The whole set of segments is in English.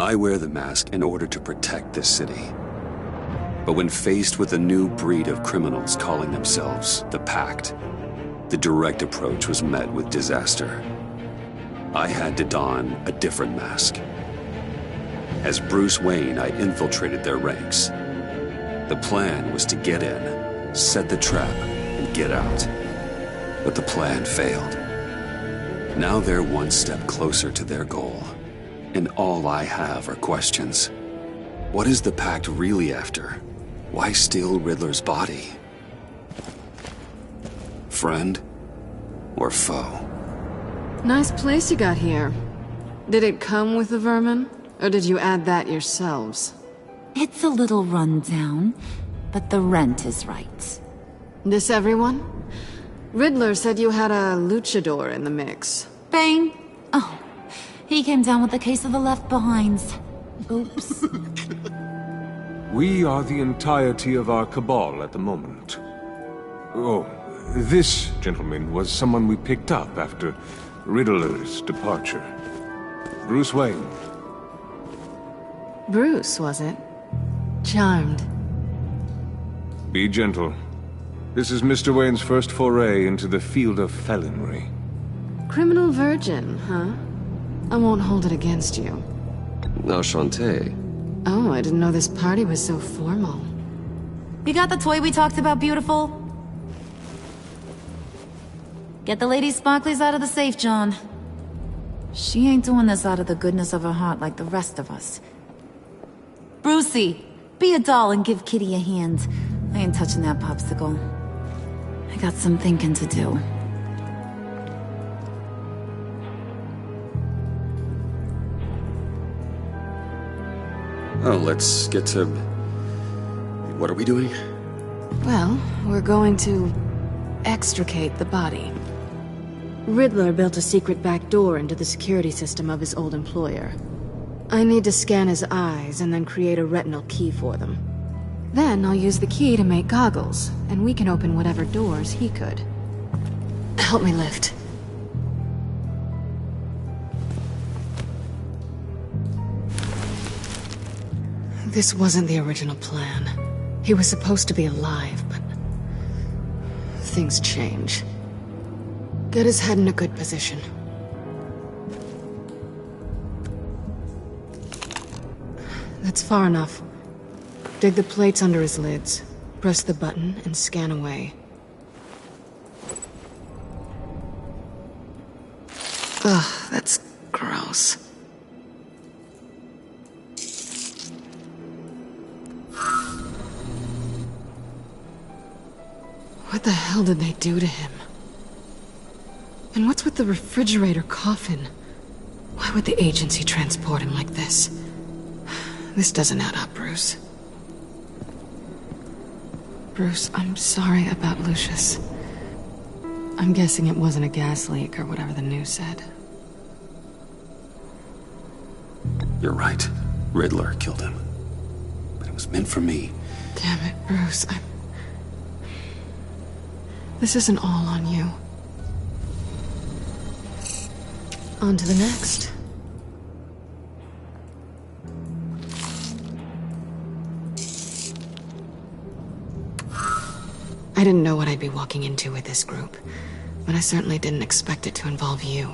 I wear the mask in order to protect this city. But when faced with a new breed of criminals calling themselves the Pact, the direct approach was met with disaster. I had to don a different mask. As Bruce Wayne, I infiltrated their ranks. The plan was to get in, set the trap, and get out. But the plan failed. Now they're one step closer to their goal, and all I have are questions. What is the Pact really after? Why steal Riddler's body? Friend or foe? Nice place you got here. Did it come with the vermin, or did you add that yourselves? It's a little run down, but the rent is right. This everyone? Riddler said you had a luchador in the mix. Bane? Oh, he came down with a case of the left behinds. Oops. We are the entirety of our cabal at the moment. Oh, this gentleman was someone we picked up after Riddler's departure. Bruce Wayne. Bruce, was it? Charmed. Be gentle. This is Mr. Wayne's first foray into the field of felonry. Criminal virgin, huh? I won't hold it against you. Enchanté. Oh, I didn't know this party was so formal. You got the toy we talked about, beautiful? Get the lady sparklies out of the safe, John. She ain't doing this out of the goodness of her heart like the rest of us. Brucey, be a doll and give Kitty a hand. I ain't touching that popsicle. I got some thinking to do. Oh, let's get to... What are we doing? Well, we're going to extricate the body. Riddler built a secret back door into the security system of his old employer. I need to scan his eyes and then create a retinal key for them. Then I'll use the key to make goggles, and we can open whatever doors he could. Help me lift. This wasn't the original plan. He was supposed to be alive, but... things change. Get his head in a good position. That's far enough. Dig the plates under his lids. Press the button and scan away. Ugh, that's gross. What the hell did they do to him? And what's with the refrigerator coffin? Why would the agency transport him like this? This doesn't add up, Bruce. Bruce, I'm sorry about Lucius. I'm guessing it wasn't a gas leak or whatever the news said. You're right. Riddler killed him. But it was meant for me. Damn it, Bruce. This isn't all on you. On to the next. I didn't know what I'd be walking into with this group, but I certainly didn't expect it to involve you.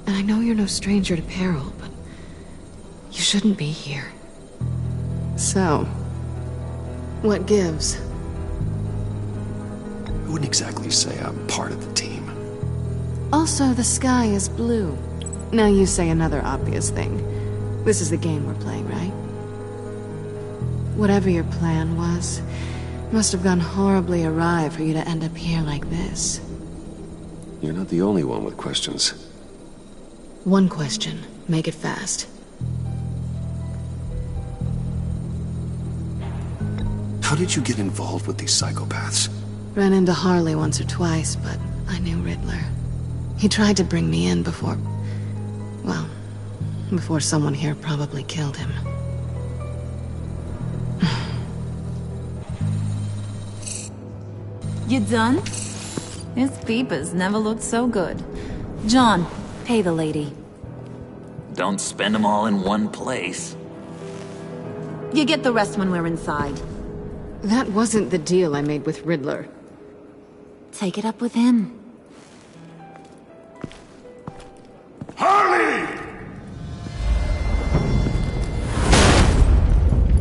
And I know you're no stranger to peril, but you shouldn't be here. So, what gives? I wouldn't exactly say I'm part of the team. Also, the sky is blue. Now you say another obvious thing. This is the game we're playing, right? Whatever your plan was, must have gone horribly awry for you to end up here like this. You're not the only one with questions. One question. Make it fast. How did you get involved with these psychopaths? Ran into Harley once or twice, but I knew Riddler. He tried to bring me in before... well, before someone here probably killed him. You done? His peepers never looked so good. John, pay the lady. Don't spend them all in one place. You get the rest when we're inside. That wasn't the deal I made with Riddler. Take it up with him. Harley!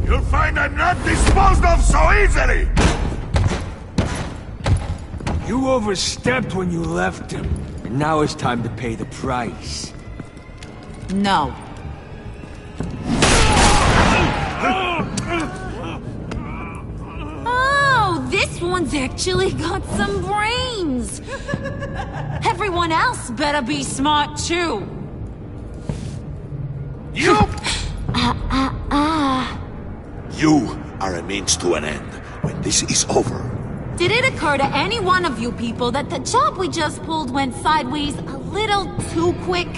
You'll find I'm not disposed of so easily! You overstepped when you left him. And now it's time to pay the price. No. Oh, this one's actually got some brains. Everyone else better be smart too. You! You are a means to an end. When this is over, Did it occur to any one of you people that the job we just pulled went sideways a little too quick?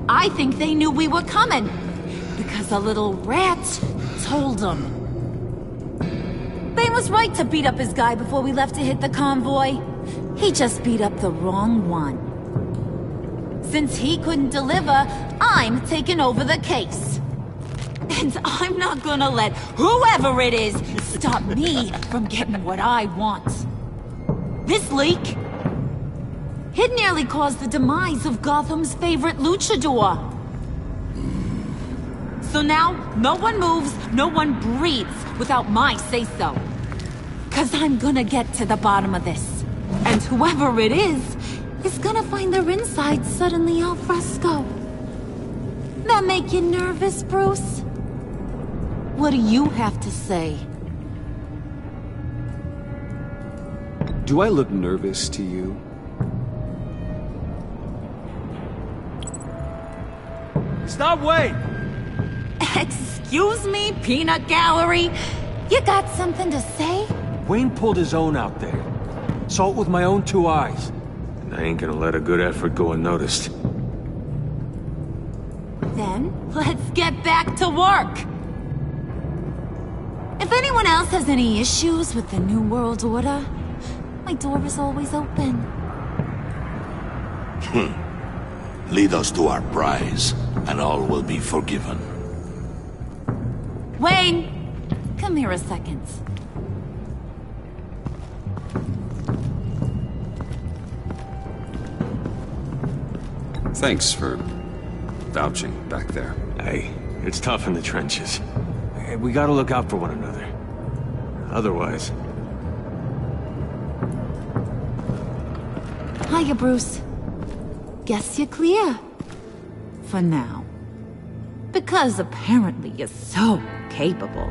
I think they knew we were coming, because a little rat told them. They was right to beat up his guy before we left to hit the convoy. He just beat up the wrong one. Since he couldn't deliver, I'm taking over the case. And I'm not gonna let whoever it is stop me from getting what I want. This leak, it nearly caused the demise of Gotham's favorite luchador. So now, no one moves, no one breathes without my say-so. 'Cause I'm gonna get to the bottom of this. And whoever it is gonna find their insides suddenly al fresco. That make you nervous, Bruce? What do you have to say? Do I look nervous to you? Stop, wait! Excuse me, peanut gallery? You got something to say? Wayne pulled his own out there. Saw it with my own two eyes. And I ain't gonna let a good effort go unnoticed. Then, let's get back to work. If anyone else has any issues with the New World Order, my door is always open. Lead us to our prize, and all will be forgiven. Wayne, come here a second. Thanks for vouching back there. Hey, it's tough in the trenches. Hey, we gotta look out for one another. Otherwise... Hiya, Bruce. Guess you're clear. For now. Because apparently you're so capable.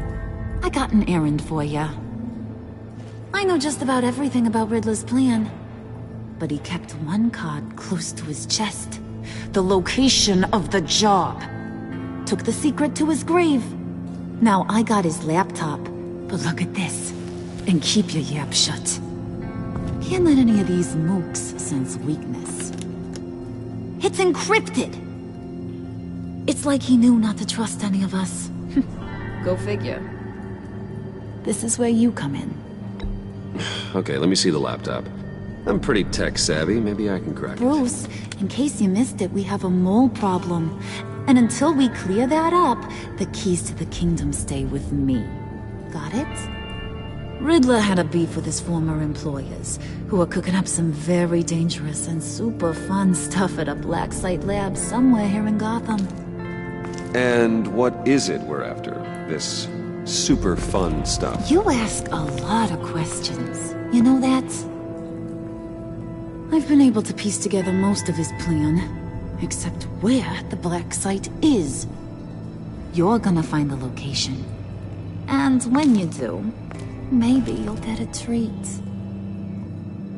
I got an errand for you. I know just about everything about Riddler's plan. But he kept one card close to his chest. The location of the job. Took the secret to his grave. Now I got his laptop. But look at this. And keep your yap shut. Can't let any of these mooks sense weakness. It's encrypted! It's like he knew not to trust any of us. Go figure. This is where you come in. Okay, let me see the laptop. I'm pretty tech-savvy. Maybe I can crack it. Bruce, in case you missed it, we have a mole problem. And until we clear that up, the keys to the kingdom stay with me. Got it? Riddler had a beef with his former employers, who were cooking up some very dangerous and super fun stuff at a black site lab somewhere here in Gotham. And what is it we're after? This super fun stuff? You ask a lot of questions. You know that? I've been able to piece together most of his plan, except where the black site is. You're gonna find the location. And when you do, maybe you'll get a treat.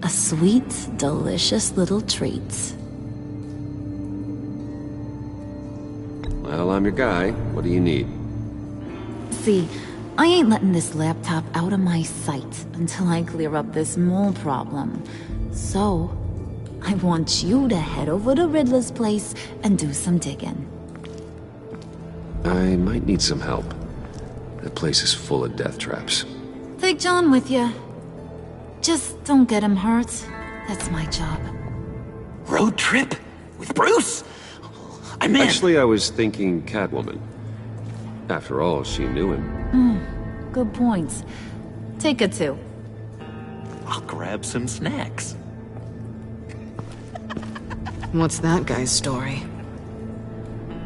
A sweet, delicious little treat. Well, I'm your guy. What do you need? See, I ain't letting this laptop out of my sight until I clear up this mole problem. So, I want you to head over to Riddler's place and do some digging. I might need some help. That place is full of death traps. Take John with you. Just don't get him hurt. That's my job. Road trip? With Bruce? I meant... Actually, I was thinking Catwoman. After all, she knew him. Good points. Take her to. I'll grab some snacks. What's that guy's story?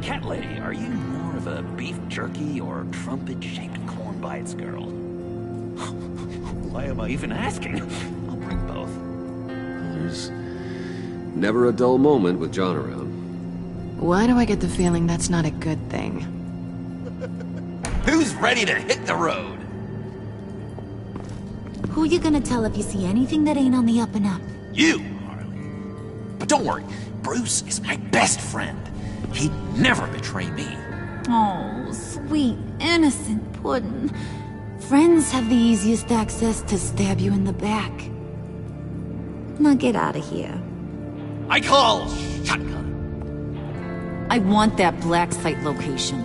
Cat lady, are you more of a beef jerky or trumpet-shaped corn bites girl? Why am I even asking? I'll bring both. There's never a dull moment with John around. Why do I get the feeling that's not a good thing? Who's ready to hit the road? Who you gonna tell if you see anything that ain't on the up and up? You, Harley. But don't worry, Bruce is my best friend. He'd never betray me. Oh, sweet, innocent puddin'. Friends have the easiest access to stab you in the back. Now get out of here. I call shotgun. I want that black site location.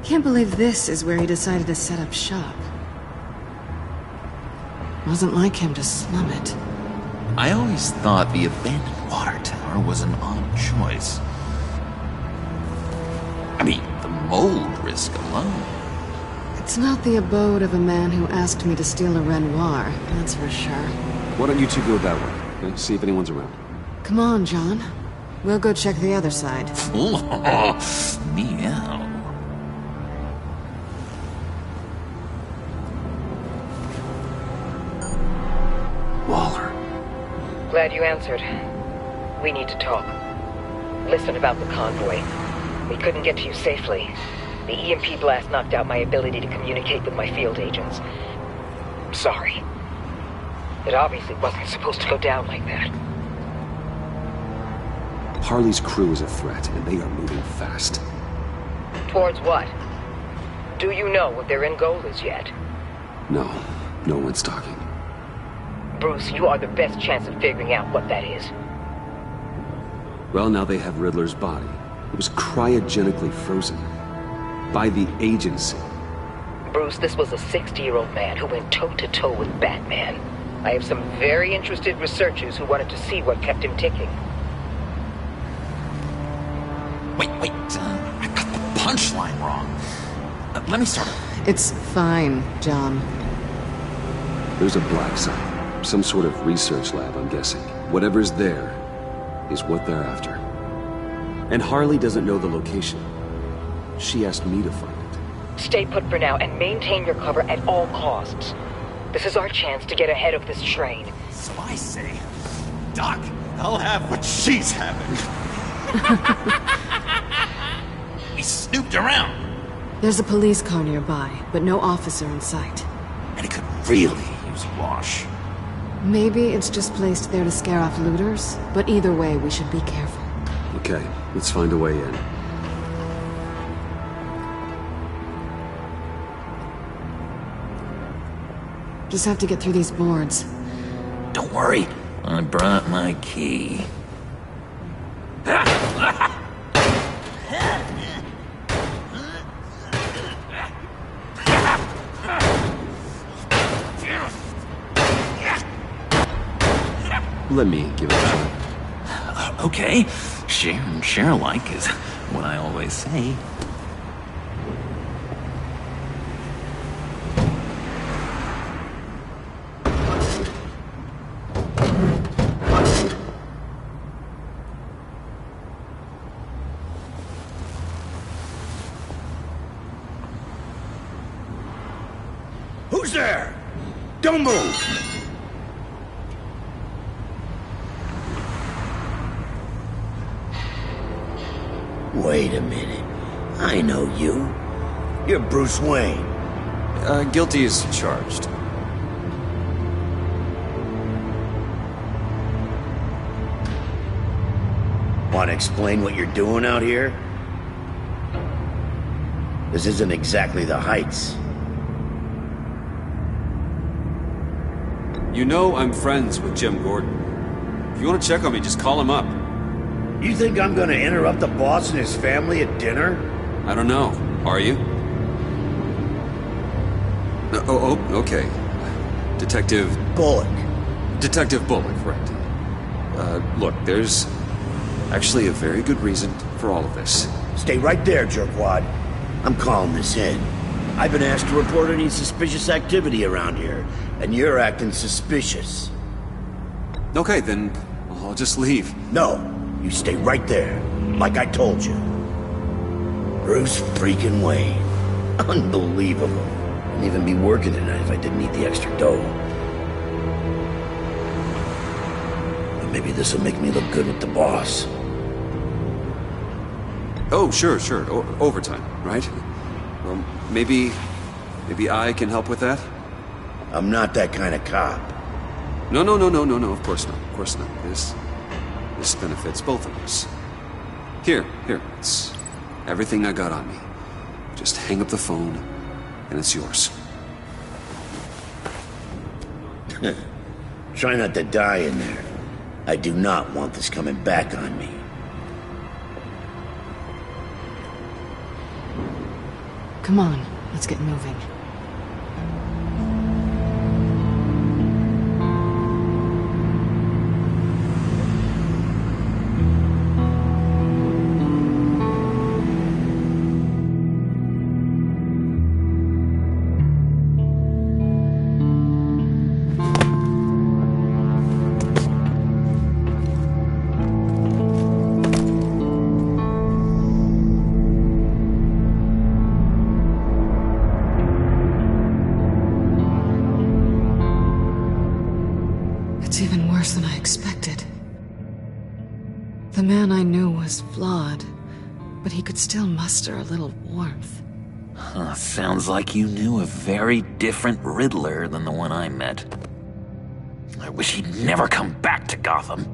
Can't believe this is where he decided to set up shop. Wasn't like him to slum it. I always thought the abandoned water tower was an odd choice. I mean, the mold risk alone. It's not the abode of a man who asked me to steal a Renoir, that's for sure. Why don't you two go that way? See if anyone's around. Come on, John. We'll go check the other side. Meow. Waller. Glad you answered. We need to talk. Listen about the convoy. We couldn't get to you safely. The EMP blast knocked out my ability to communicate with my field agents. I'm sorry. It obviously wasn't supposed to go down like that. Harley's crew is a threat, and they are moving fast. Towards what? Do you know what their end goal is yet? No, no one's talking. Bruce, you are the best chance of figuring out what that is. Well, now they have Riddler's body. It was cryogenically frozen. By the agency. Bruce, this was a 60-year-old man who went toe-to-toe with Batman. I have some very interested researchers who wanted to see what kept him ticking. Wait, I got the punchline wrong. Let me start. It's fine, John. There's a black site. Some sort of research lab, I'm guessing. Whatever's there is what they're after. And Harley doesn't know the location. She asked me to find it. Stay put for now and maintain your cover at all costs. This is our chance to get ahead of this train. So I say, Doc, I'll have what she's having. We snooped around. There's a police car nearby, but no officer in sight. And it could really use a wash. Maybe it's just placed there to scare off looters, but either way, we should be careful. Okay, let's find a way in. Just have to get through these boards. Don't worry, I brought my key. Let me give it a try. Okay, share and share alike is what I always say. Who's there? Don't move! Wait a minute. I know you. You're Bruce Wayne. Guilty as charged. Want to explain what you're doing out here? This isn't exactly the Heights. You know I'm friends with Jim Gordon. If you want to check on me, just call him up. You think I'm gonna interrupt the boss and his family at dinner? I don't know. Are you? Okay. Detective... Bullock. Detective Bullock, right. Look, there's actually a very good reason for all of this. Stay right there, jerkwad. I'm calling this in. I've been asked to report any suspicious activity around here, and you're acting suspicious. Okay, then I'll just leave. No, you stay right there, like I told you. Bruce freaking Wayne. Unbelievable. I'd even be working tonight if I didn't need the extra dough. But maybe this will make me look good with the boss. Oh, sure. Overtime, right? Well, maybe I can help with that? I'm not that kind of cop. No, of course not. This benefits both of us. Here, it's everything I got on me. Just hang up the phone, and it's yours. Try not to die in there. I do not want this coming back on me. Come on, let's get moving. It's even worse than I expected. The man I knew was flawed, but he could still muster a little warmth. Sounds like you knew a very different Riddler than the one I met. I wish he'd never come back to Gotham.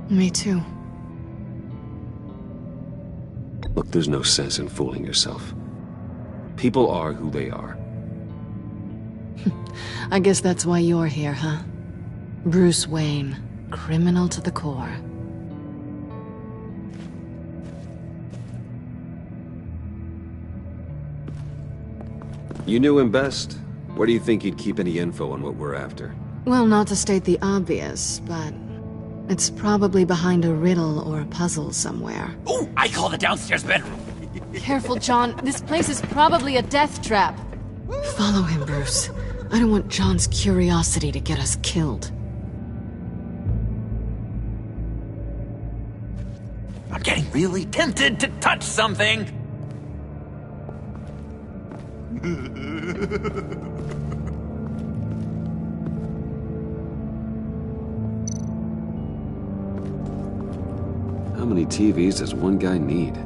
Me too. Look, there's no sense in fooling yourself. People are who they are. I guess that's why you're here, huh? Bruce Wayne, criminal to the core. You knew him best. Where do you think he'd keep any info on what we're after? Well, not to state the obvious, but it's probably behind a riddle or a puzzle somewhere. Ooh, I call the downstairs bedroom. Careful, John. This place is probably a death trap. Follow him, Bruce. I don't want John's curiosity to get us killed. I'm getting really tempted to touch something. How many TVs does one guy need?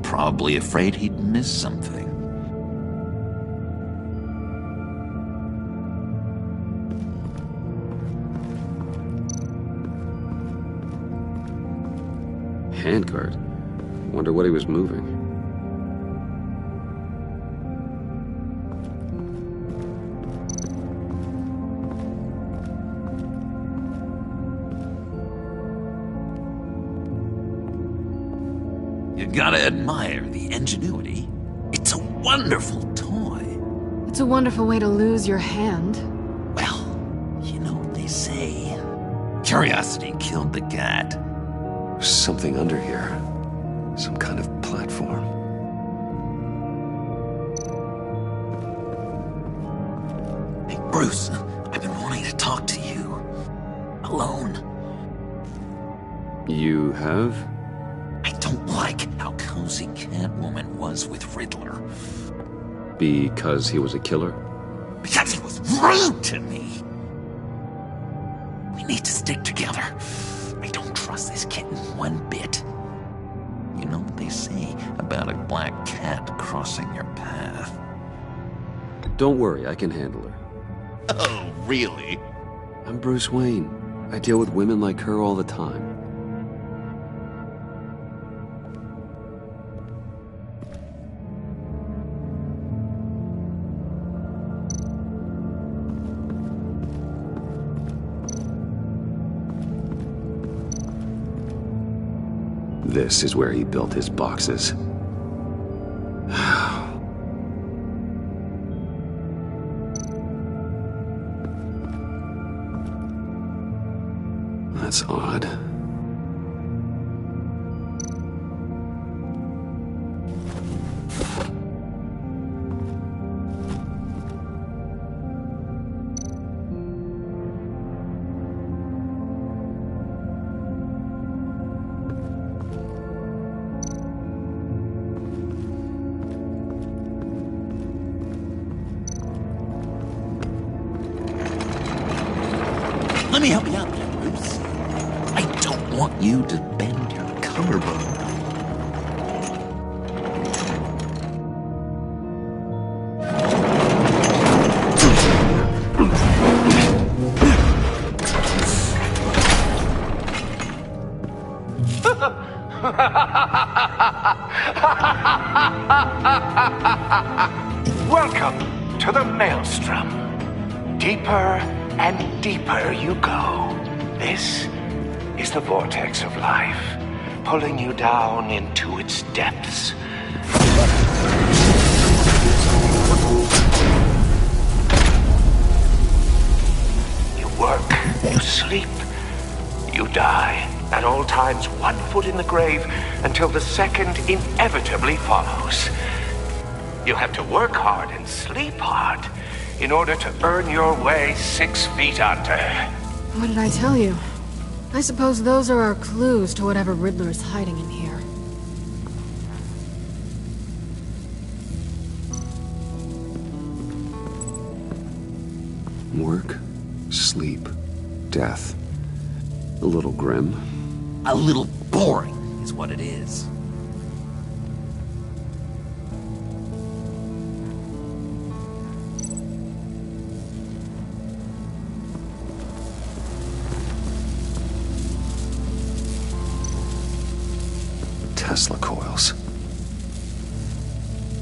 Probably afraid he'd miss something. Handcart. Wonder what he was moving. You gotta admire the ingenuity. It's a wonderful toy. It's a wonderful way to lose your hand. Well, you know what they say. Curiosity killed the cat. There's something under here. Some kind of platform. Hey, Bruce, I've been wanting to talk to you. Alone. You have? I don't like how cozy Catwoman was with Riddler. Because he was a killer? Because he was rude to me. We need to stick together. I don't trust this kitten one bit. You know what they say about a black cat crossing your path. Don't worry, I can handle her. Oh, really? I'm Bruce Wayne. I deal with women like her all the time. This is where he built his boxes. That's odd. Let me help you out there, Bruce. I don't want you to bend your collarbone. Welcome to the Maelstrom. Deeper and deeper you go. This is the vortex of life, pulling you down into its depths. You work, you sleep, you die. At all times, 1 foot in the grave until the second inevitably follows. You have to work hard and sleep hard in order to earn your way 6 feet under. What did I tell you? I suppose those are our clues to whatever Riddler is hiding in here. Work, sleep, death. A little grim. A little boring is what it is. Tesla coils.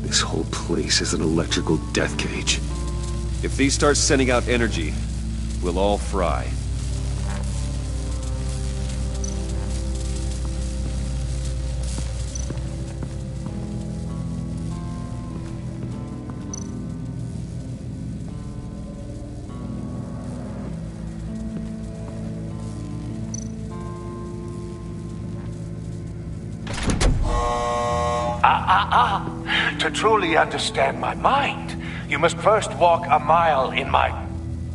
This whole place is an electrical death cage. If these start sending out energy, we'll all fry. To truly understand my mind, you must first walk a mile in my...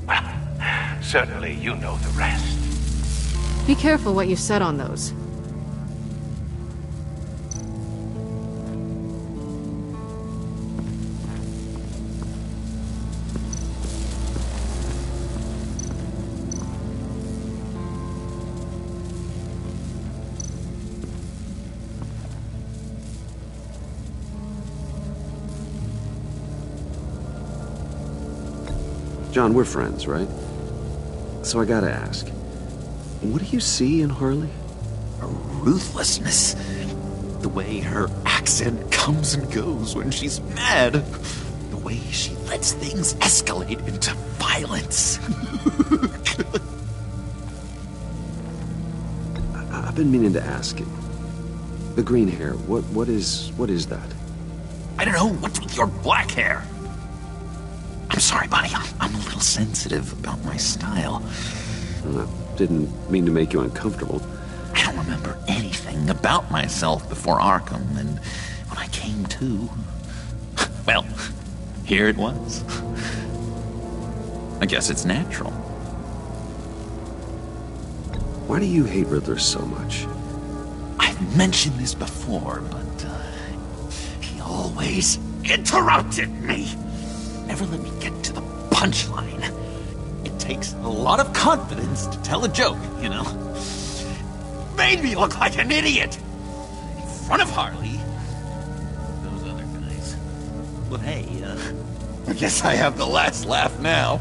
Well, certainly you know the rest. Be careful what you said on those. John, we're friends, right? So I gotta ask, what do you see in Harley? A ruthlessness. The way her accent comes and goes when she's mad. The way she lets things escalate into violence. I've been meaning to ask you. The green hair, what is that? I don't know, what's with your black hair? I'm sorry, buddy. I'm a little sensitive about my style. Didn't mean to make you uncomfortable. I don't remember anything about myself before Arkham, and when I came to... Well, here it was. I guess it's natural. Why do you hate Riddler so much? I've mentioned this before, but he always interrupted me. Never let me get to the punchline. It takes a lot of confidence to tell a joke, you know? Made me look like an idiot. He front of Harley. Those other guys. Well, hey, I guess I have the last laugh now.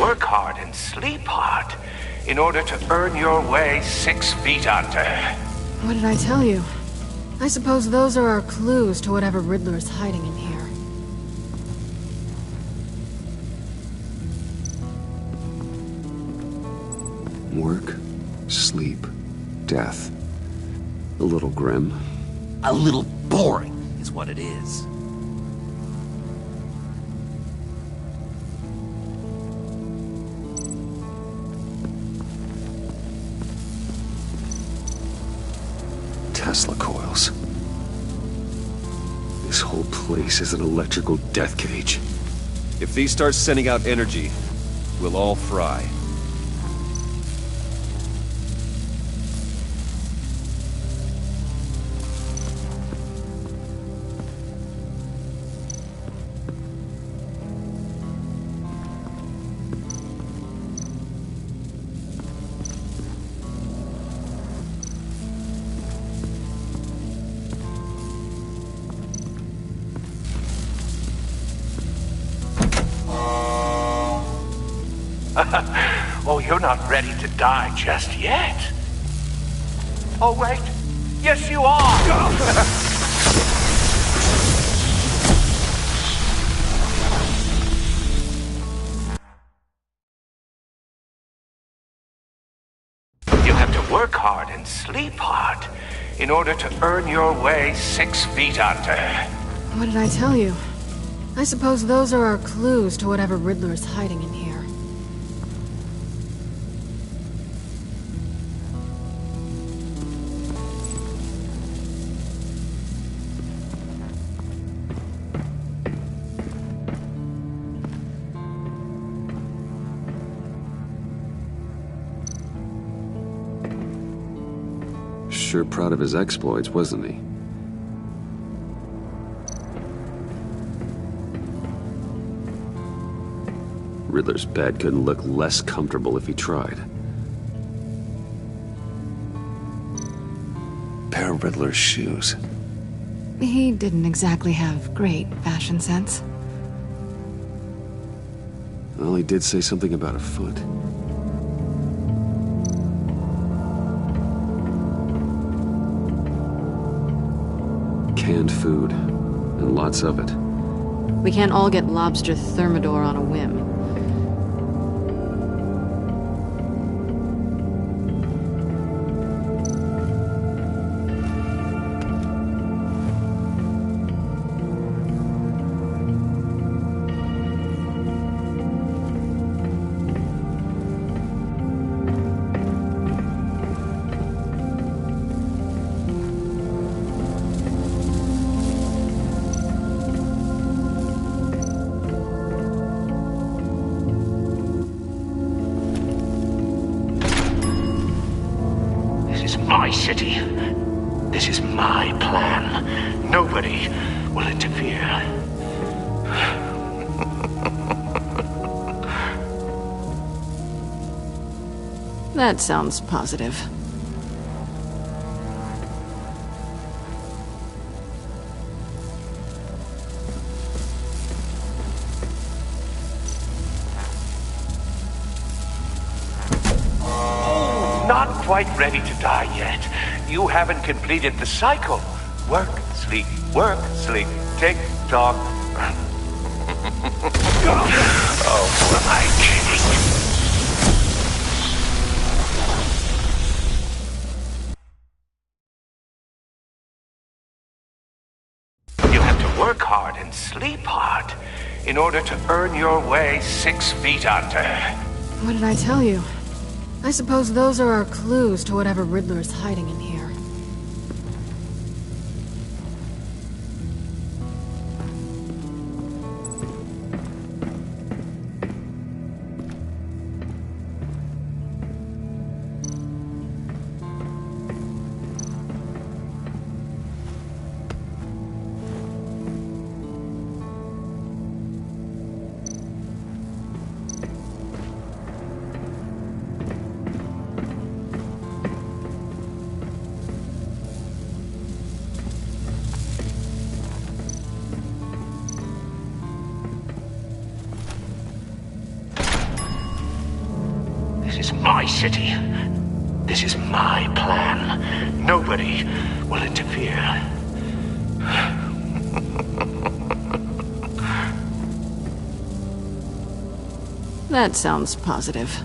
Work hard and sleep hard in order to earn your way 6 feet under. What did I tell you? I suppose those are our clues to whatever Riddler is hiding in here. Work, sleep, death. A little grim. A little boring is what it is. Tesla coils. This whole place is an electrical death cage. If these start sending out energy, we'll all fry. Oh, you're not ready to die just yet. Oh, wait. Yes, you are. You have to work hard and sleep hard in order to earn your way 6 feet under. What did I tell you? I suppose those are our clues to whatever Riddler is hiding in here. Sure proud of his exploits, wasn't he? Riddler's bed couldn't look less comfortable if he tried. Pair of Riddler's shoes. He didn't exactly have great fashion sense. Well, he did say something about a foot. Canned food, and lots of it. We can't all get lobster thermidor on a whim. My city. This is my plan. Nobody will interfere. That sounds positive. Not quite ready to die yet. You haven't completed the cycle. Work, sleep, tick, tock. Oh, am I kidding? work hard and sleep hard in order to earn your way 6 feet under. What did I tell you? I suppose those are our clues to whatever Riddler is hiding in here. This is my city. This is my plan. Nobody will interfere. That sounds positive.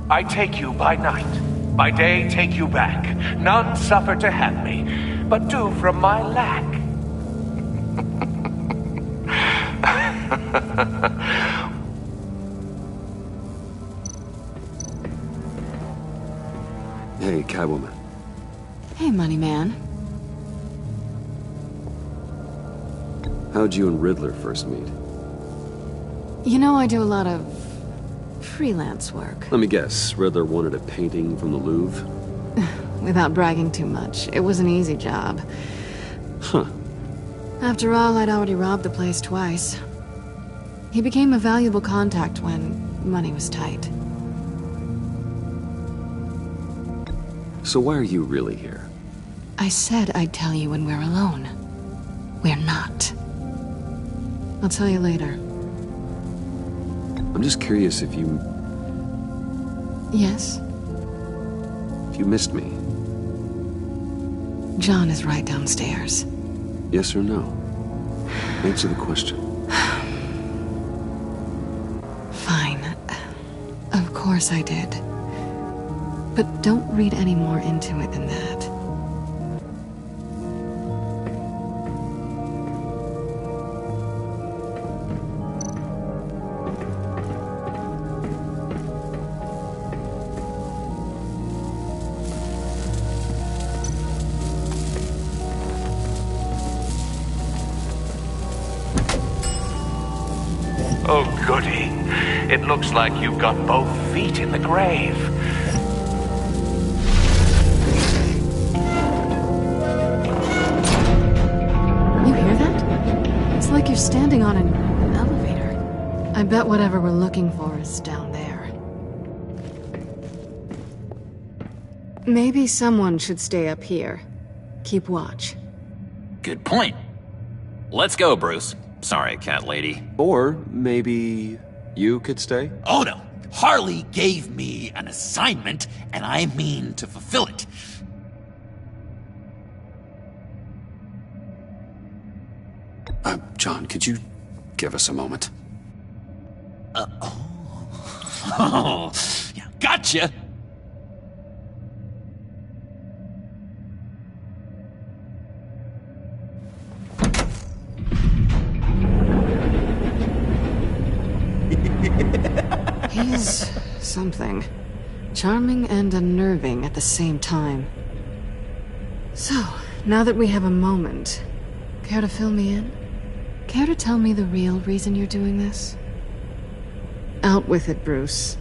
I take you by night, by day take you back. None suffer to have me, but do from my lack. Hey, Catwoman. Hey, Money Man. How'd you and Riddler first meet? You know, I do a lot of freelance work. Let me guess, Riddler wanted a painting from the Louvre? Without bragging too much, it was an easy job. Huh. After all, I'd already robbed the place twice. He became a valuable contact when money was tight. So why are you really here? I said I'd tell you when we're alone. We're not. I'll tell you later. I'm just curious if you... Yes? If you missed me. John is right downstairs. Yes or no? Answer the question. Fine. Of course I did. But don't read any more into it than that. Oh, goody. It looks like you've got both feet in the grave. You hear that? It's like you're standing on an elevator. I bet whatever we're looking for is down there. Maybe someone should stay up here. Keep watch. Good point. Let's go, Bruce. Sorry, cat lady. Or maybe you could stay? Oh no! Harley gave me an assignment, and I mean to fulfill it. John, could you give us a moment? Oh, yeah, gotcha! He's something. Charming and unnerving at the same time. So, now that we have a moment, care to fill me in? Care to tell me the real reason you're doing this? Out with it, Bruce.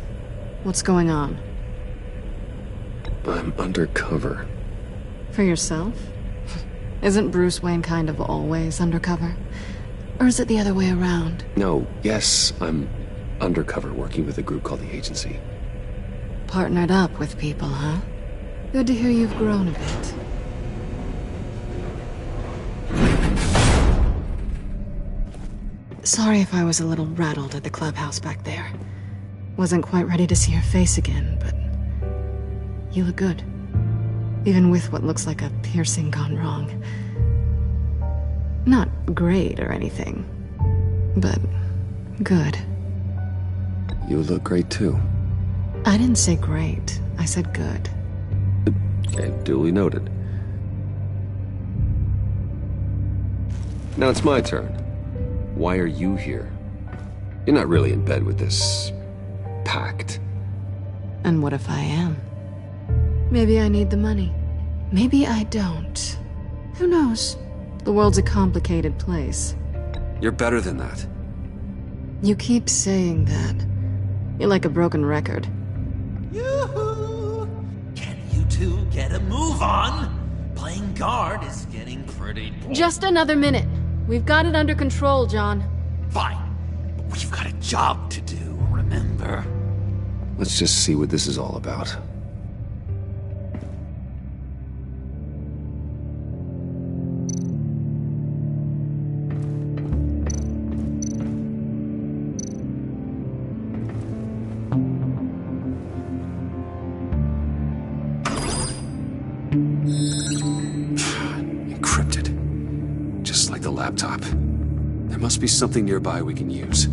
What's going on? I'm undercover. For yourself? Isn't Bruce Wayne kind of always undercover? Or is it the other way around? No, yes, I'm undercover working with a group called the Agency. Partnered up with people, huh? Good to hear you've grown a bit. Sorry if I was a little rattled at the clubhouse back there. Wasn't quite ready to see your face again, but you look good. Even with what looks like a piercing gone wrong. Not great or anything, but good. You look great too. I didn't say great, I said good. Okay, duly noted. Now it's my turn. Why are you here? You're not really in bed with this pact. And what if I am? Maybe I need the money. Maybe I don't. Who knows? The world's a complicated place. You're better than that. You keep saying that. You're like a broken record. Yoo-hoo! Can you two get a move on? Playing guard is getting pretty boring. Just another minute. We've got it under control, John. Fine. But we've got a job to do, remember? Let's just see what this is all about. Encrypted. Just like the laptop. There must be something nearby we can use.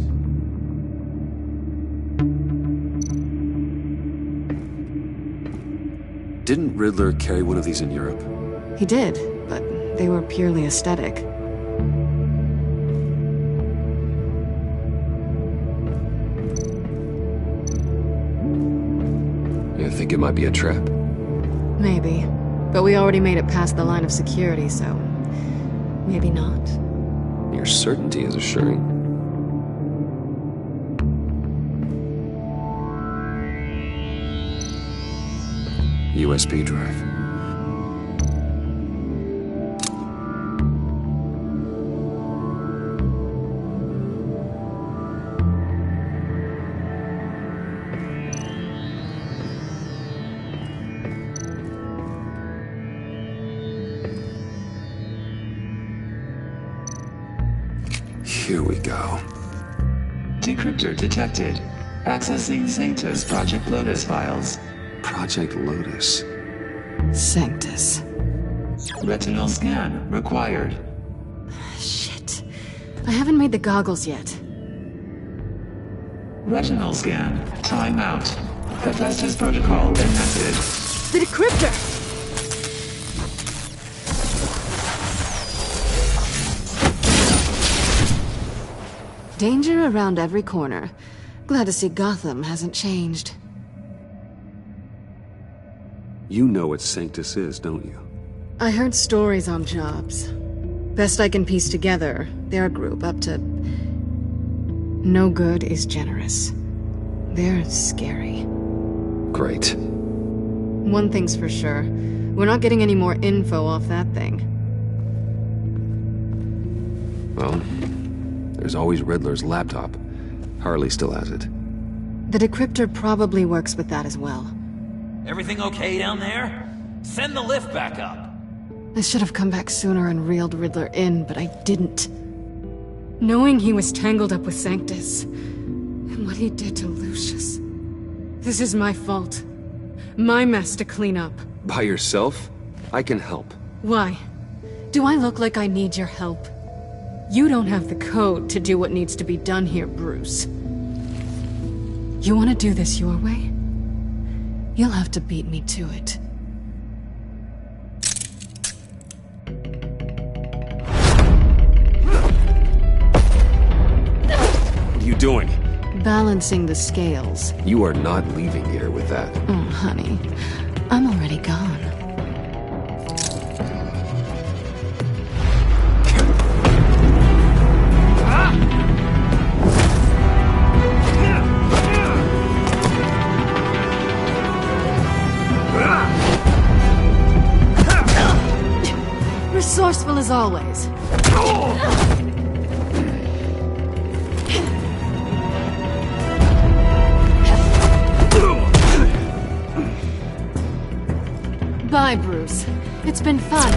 Didn't Riddler carry one of these in Europe? He did, but they were purely aesthetic. You think it might be a trap? Maybe. But we already made it past the line of security, so... maybe not. Your certainty is assuring. USB drive. Here we go. Decryptor detected. Accessing Sanctus Project Lotus files. Project Lotus. Sanctus. Retinal scan required. Shit. I haven't made the goggles yet. Retinal scan. Timeout. Hephaestus protocol enacted. The decryptor! Danger around every corner. Glad to see Gotham hasn't changed. You know what Sanctus is, don't you? I heard stories on jobs. Best I can piece together, they're a group up to... no good is generous. They're scary. Great. One thing's for sure. We're not getting any more info off that thing. Well, there's always Riddler's laptop. Harley still has it. The decryptor probably works with that as well. Everything okay down there? Send the lift back up. I should have come back sooner and reeled Riddler in, but I didn't. Knowing he was tangled up with Sanctus, and what he did to Lucius. This is my fault. My mess to clean up. By yourself? I can help. Why? Do I look like I need your help? You don't have the code to do what needs to be done here, Bruce. You want to do this your way? You'll have to beat me to it. What are you doing? Balancing the scales. You are not leaving here with that. Oh, honey. I'm already gone. Resourceful as always. Bye, Bruce. It's been fun.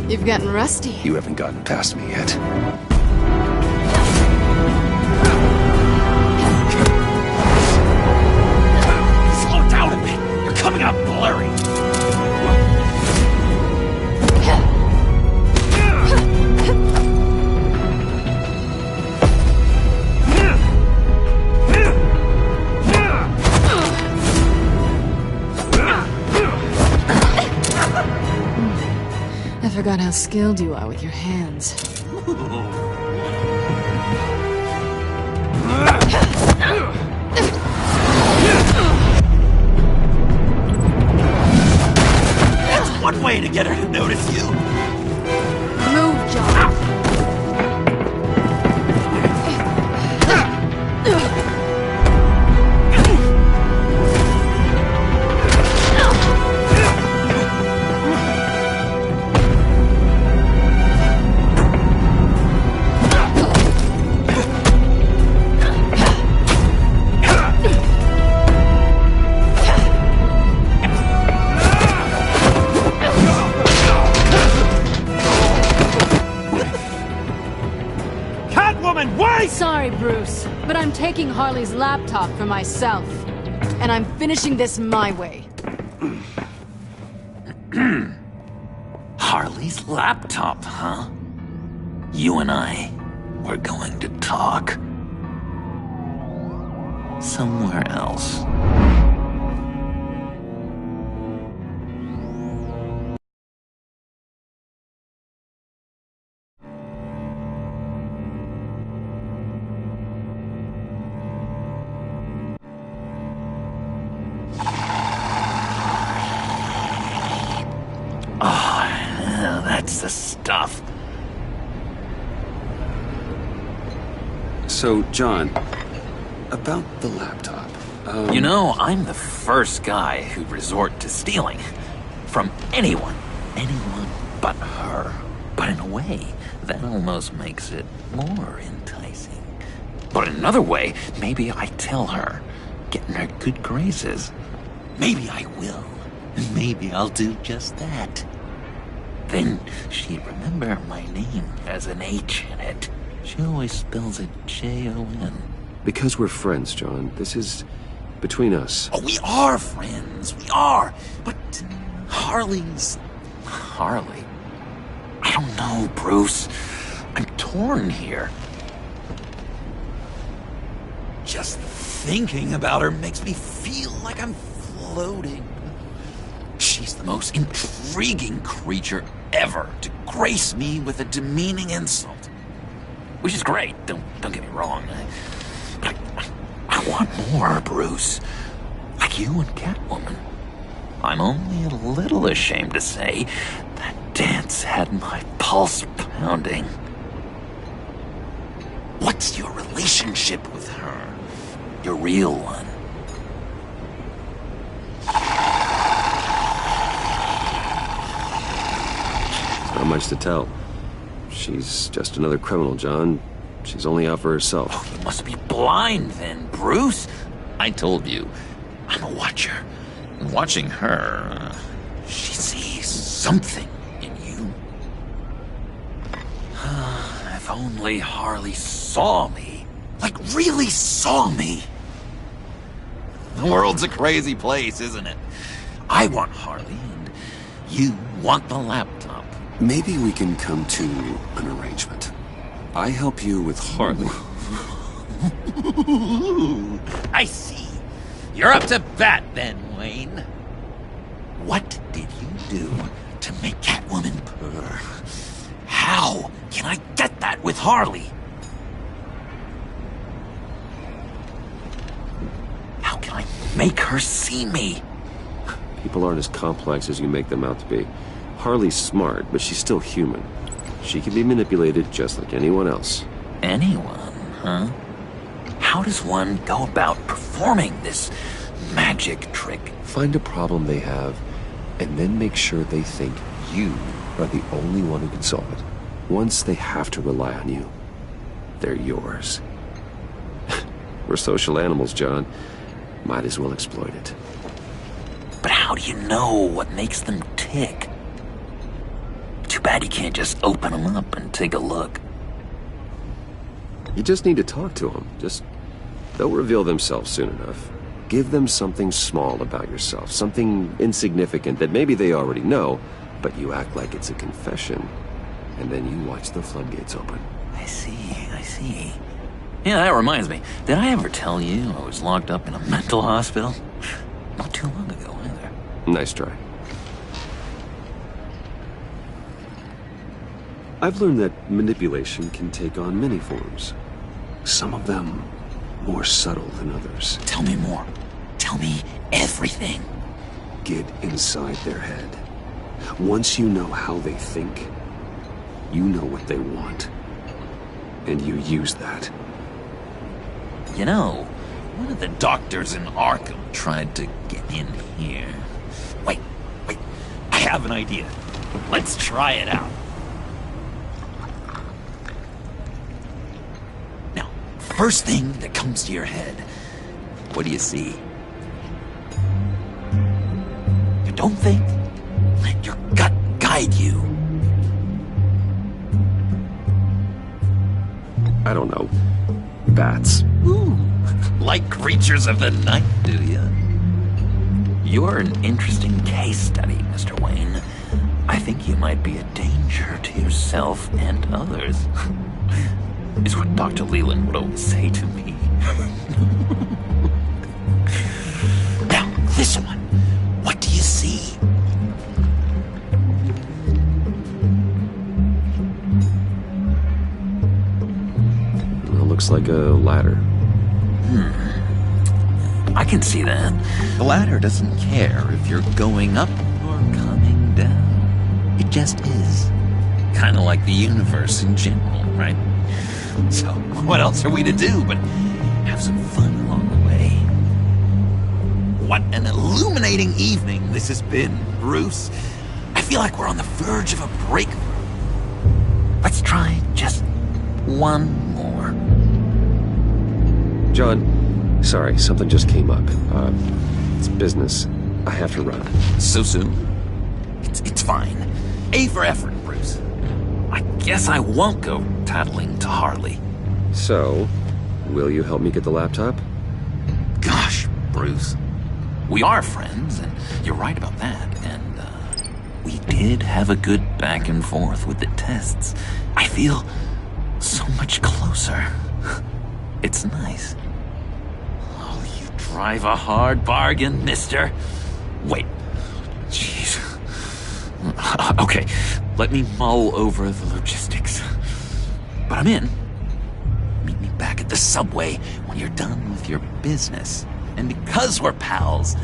You've gotten rusty. You haven't gotten past me yet. Slow down a bit. You're coming out blurry. I forgot how skilled you are with your hands. That's one way to get her to notice you. Move, John. Sorry, Bruce, but I'm taking Harley's laptop for myself. And I'm finishing this my way. Harley's laptop, huh? You and I, we're going to talk. Somewhere else. That's the stuff. So, John, about the laptop. You know, I'm the first guy who'd resort to stealing. From anyone. Anyone but her. But in a way, that almost makes it more enticing. But in another way, maybe I tell her, get in her good graces. Maybe I will. And maybe I'll do just that. Then she'd remember my name has an H in it. She always spells it Jon. Because we're friends, John. This is between us. Oh, we are friends. We are. But Harley's... Harley? I don't know, Bruce. I'm torn here. Just thinking about her makes me feel like I'm floating. She's the most intriguing creature ever to grace me with a demeaning insult. Which is great, don't get me wrong. I want more, Bruce. Like you and Catwoman. I'm only a little ashamed to say that dance had my pulse pounding. What's your relationship with her? Your real one. Not much to tell. She's just another criminal, John. She's only out for herself. Oh, you must be blind then, Bruce. I told you, I'm a watcher. And watching her, she sees something in you. If only Harley saw me. Like, really saw me. The world's a crazy place, isn't it? I want Harley, and you want the laptop. Maybe we can come to an arrangement. I help you with Harley. I see. You're up to bat then, Wayne. What did you do to make Catwoman purr? How can I get that with Harley? How can I make her see me? People aren't as complex as you make them out to be. Harley's smart, but she's still human. She can be manipulated just like anyone else. Anyone, huh? how does one go about performing this magic trick? Find a problem they have, and then make sure they think you are the only one who can solve it. Once they have to rely on you, they're yours. We're social animals, John. Might as well exploit it. But how do you know what makes them tick? Too bad you can't just open them up and take a look. You just need to talk to them. They'll reveal themselves soon enough. Give them something small about yourself, something insignificant that maybe they already know, but you act like it's a confession, and then you watch the floodgates open. I see. Yeah, that reminds me. Did I ever tell you I was locked up in a mental hospital? Not too long ago, either. Nice try. I've learned that manipulation can take on many forms. Some of them more subtle than others. Tell me more. Tell me everything. Get inside their head. Once you know how they think, you know what they want. And you use that. You know, one of the doctors in Arkham tried to get in here. Wait. I have an idea. Let's try it out. Now, first thing that comes to your head, what do you see? You don't think? Let your gut guide you. I don't know. Bats. Ooh, like creatures of the night, do you? You're an interesting case study, Mr. Wayne. I think you might be a danger to yourself and others. Is what Dr. Leland would always say to me. Now, this one. What do you see? Looks like a ladder. I can see that. The ladder doesn't care if you're going up or coming down. It just is. Kind of like the universe in general, right? So, what else are we to do but have some fun along the way? What an illuminating evening this has been, Bruce. I feel like we're on the verge of a breakthrough. Let's try just one more. John, sorry, something just came up. It's business. I have to run. So soon? It's fine. A for effort, Bruce. I guess I won't go tattling to Harley. So, will you help me get the laptop? Gosh, Bruce. We are friends, and you're right about that. And, we did have a good back and forth with the tests. I feel so much closer. It's nice. Oh, you drive a hard bargain, mister. Wait. Jeez. Okay, let me mull over the logistics. But I'm in. Meet me back at the subway when you're done with your business. And because we're pals,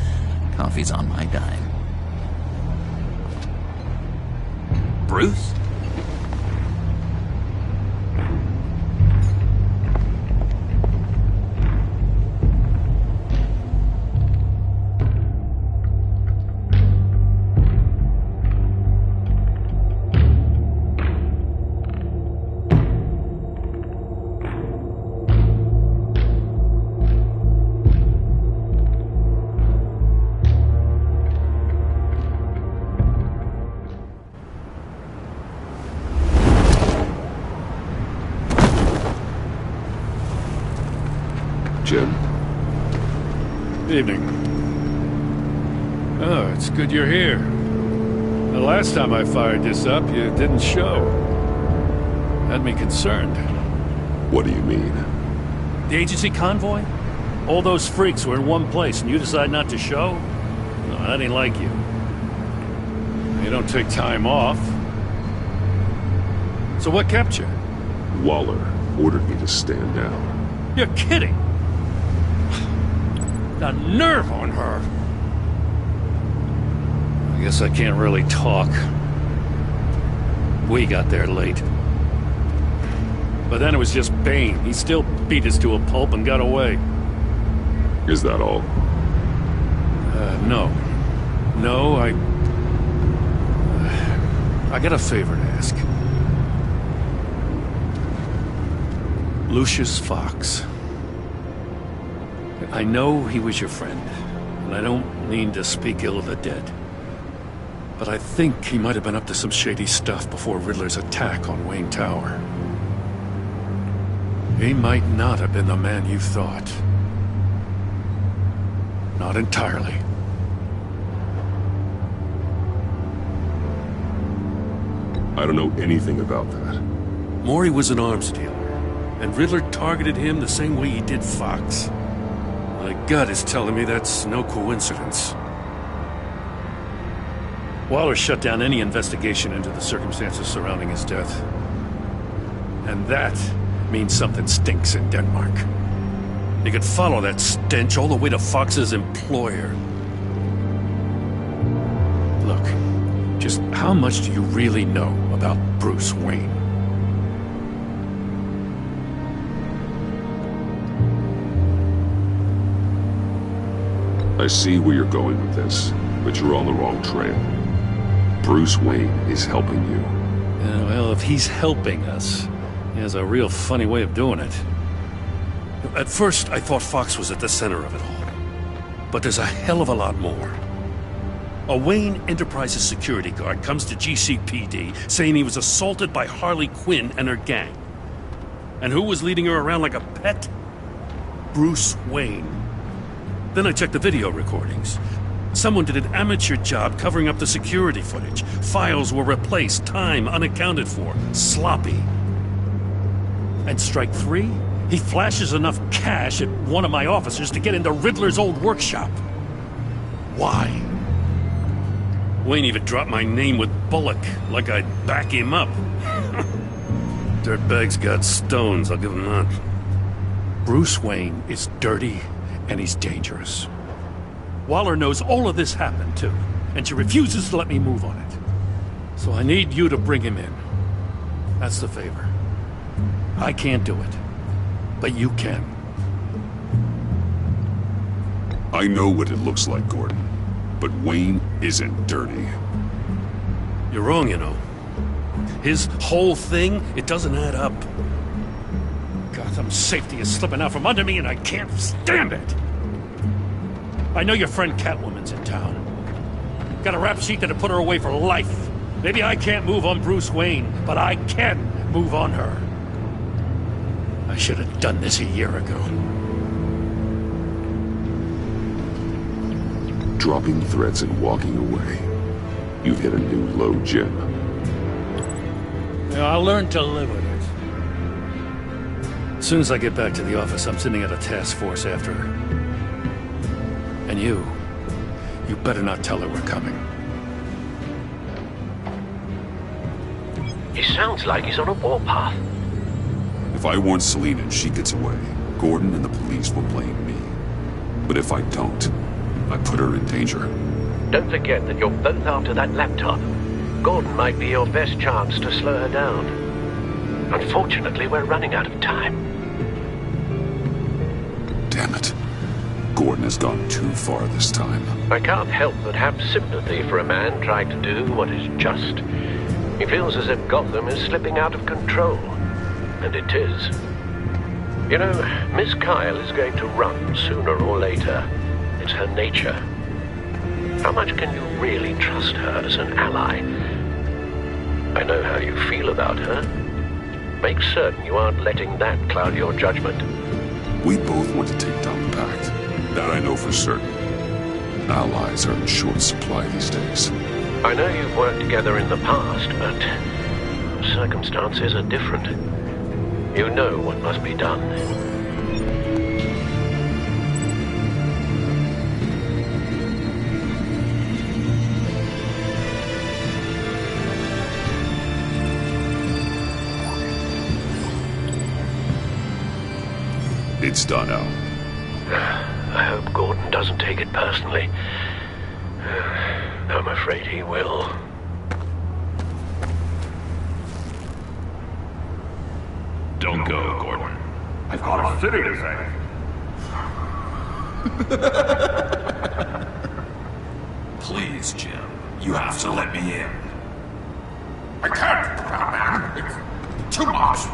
coffee's on my dime. Bruce? Jim? Evening. Oh, it's good you're here. The last time I fired this up, you didn't show. Had me concerned. What do you mean? The agency convoy? All those freaks were in one place and you decide not to show? No, that ain't like you. You don't take time off. So what kept you? Waller ordered me to stand down. You're kidding! The nerve on her! I guess I can't really talk. We got there late. But then it was just Bane. He still beat us to a pulp and got away. Is that all? No. No, I got a favor to ask. Lucius Fox. I know he was your friend, and I don't mean to speak ill of the dead. But I think he might have been up to some shady stuff before Riddler's attack on Wayne Tower. He might not have been the man you thought. Not entirely. I don't know anything about that. Maury was an arms dealer, and Riddler targeted him the same way he did Fox. My gut is telling me that's no coincidence. Waller shut down any investigation into the circumstances surrounding his death. And that means something stinks in Denmark. You could follow that stench all the way to Fox's employer. Look, just how much do you really know about Bruce Wayne? I see where you're going with this, but you're on the wrong trail. Bruce Wayne is helping you. Yeah, well, if he's helping us, he has a real funny way of doing it. At first, I thought Fox was at the center of it all. But there's a hell of a lot more. A Wayne Enterprises security guard comes to GCPD saying he was assaulted by Harley Quinn and her gang. And who was leading her around like a pet? Bruce Wayne. Then I checked the video recordings. Someone did an amateur job covering up the security footage. Files were replaced, time unaccounted for, sloppy. And strike three? He flashes enough cash at one of my officers to get into Riddler's old workshop. Why? Wayne even dropped my name with Bullock, like I'd back him up. Dirtbag's got stones, I'll give him that. Bruce Wayne is dirty, and he's dangerous. Waller knows all of this happened, too, and she refuses to let me move on it. So I need you to bring him in. That's the favor. I can't do it, but you can. I know what it looks like, Gordon, but Wayne isn't dirty. You're wrong, you know. His whole thing, it doesn't add up. Gotham's safety is slipping out from under me, and I can't stand it. I know your friend Catwoman's in town. Got a rap sheet that'll put her away for life. Maybe I can't move on Bruce Wayne, but I can move on her. I should have done this a year ago. Dropping threats and walking away. You've hit a new low gem. Yeah, I'll learn to live with it. As soon as I get back to the office, I'm sending out a task force after her. And you better not tell her we're coming. He sounds like he's on a warpath. If I warn Selina and she gets away, Gordon and the police will blame me. But if I don't, I put her in danger. Don't forget that you're both after that laptop. Gordon might be your best chance to slow her down. Unfortunately, we're running out of time. Damn it. Gordon has gone too far this time. I can't help but have sympathy for a man trying to do what is just. He feels as if Gotham is slipping out of control. And it is. You know, Miss Kyle is going to run sooner or later. It's her nature. How much can you really trust her as an ally? I know how you feel about her. Make certain you aren't letting that cloud your judgment. We both want to take down the Pact. That I know for certain. Allies are in short supply these days. I know you've worked together in the past, but circumstances are different. You know what must be done. It's done, Al. I hope Gordon doesn't take it personally. I'm afraid he will. Don't go, Gordon. I've got a city to save. Please, Jim. You have to let me in. I can't, Batman. It's too much.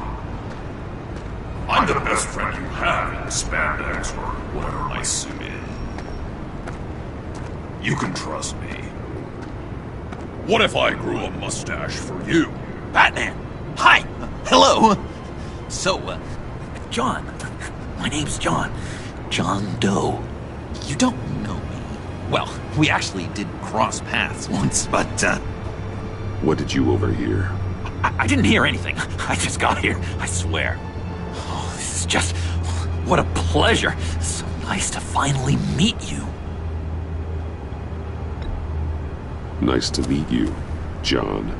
I'm the best friend you have in spandex or whatever my suit is. You can trust me. What if I grew a mustache for you? Batman! Hi! Hello! So, John. My name's John. John Doe. You don't know me. Well, we actually did cross paths once, but, What did you overhear? I didn't hear anything. I just got here, I swear. Oh, this is just... what a pleasure. So nice to finally meet you. Nice to meet you, John.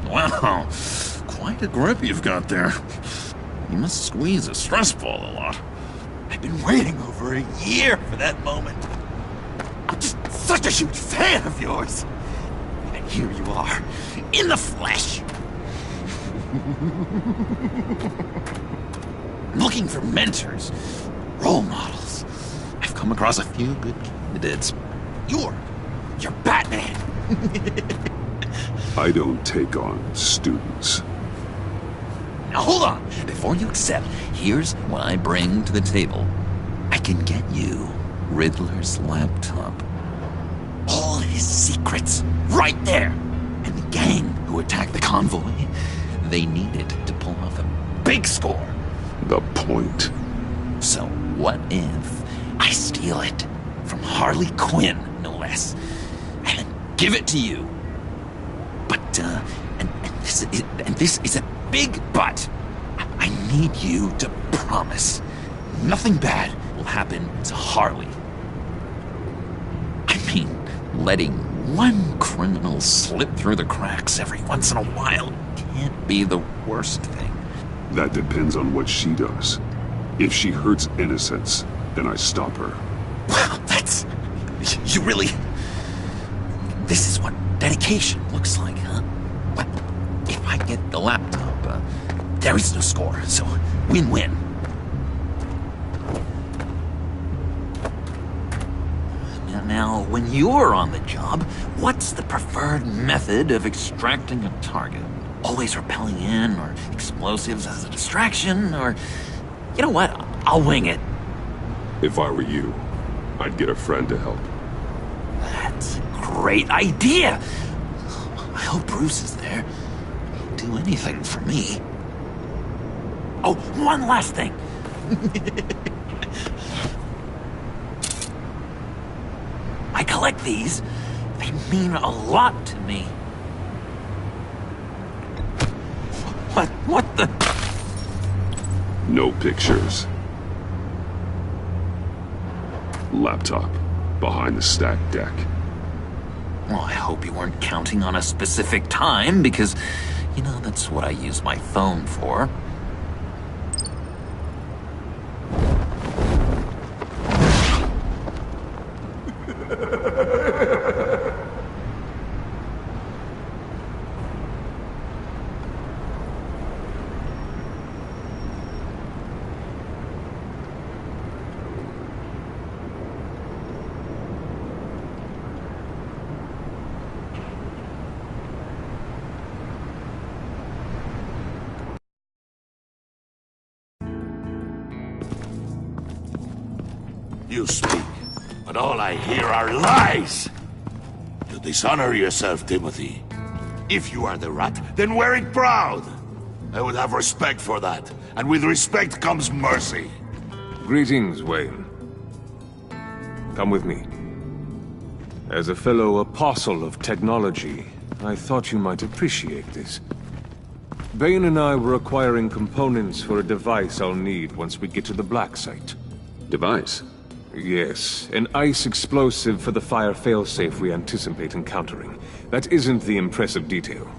Wow, quite a grip you've got there. You must squeeze a stress ball a lot. I've been waiting over a year for that moment. I'm just such a huge fan of yours. And here you are, in the flesh. Looking for mentors, role models. I've come across a few good candidates. You're Batman. I don't take on students. Now hold on. Before you accept, here's what I bring to the table. I can get you Riddler's laptop. All his secrets, right there. And the gang who attacked the convoy, they needed to pull off a big score. The point. So what if I steal it from Harley Quinn, no less, and then give it to you? But, and this is a big but. I need you to promise nothing bad will happen to Harley. I mean, letting one criminal slip through the cracks every once in a while can't be the worst thing. That depends on what she does. If she hurts innocents, then I stop her. Wow, that's... you really... This is what dedication looks like, huh? Well, if I get the laptop, there is no score, so win-win. Now, when you're on the job, what's the preferred method of extracting a target? Always rappelling in, or explosives as a distraction, or... You know what? I'll wing it. If I were you, I'd get a friend to help. That's a great idea! I hope Bruce is there. He'd do anything for me. Oh, one last thing. I collect these. They mean a lot to me. What the... No pictures. Laptop. Behind the stacked deck. Well, I hope you weren't counting on a specific time, because, you know, that's what I use my phone for. You speak, but all I hear are lies! You dishonor yourself, Timothy. If you are the rat, then wear it proud! I would have respect for that, and with respect comes mercy. Greetings, Wayne. Come with me. As a fellow apostle of technology, I thought you might appreciate this. Bane and I were acquiring components for a device I'll need once we get to the Black Site. Device? Yes, an ice explosive for the fire failsafe we anticipate encountering. That isn't the impressive detail.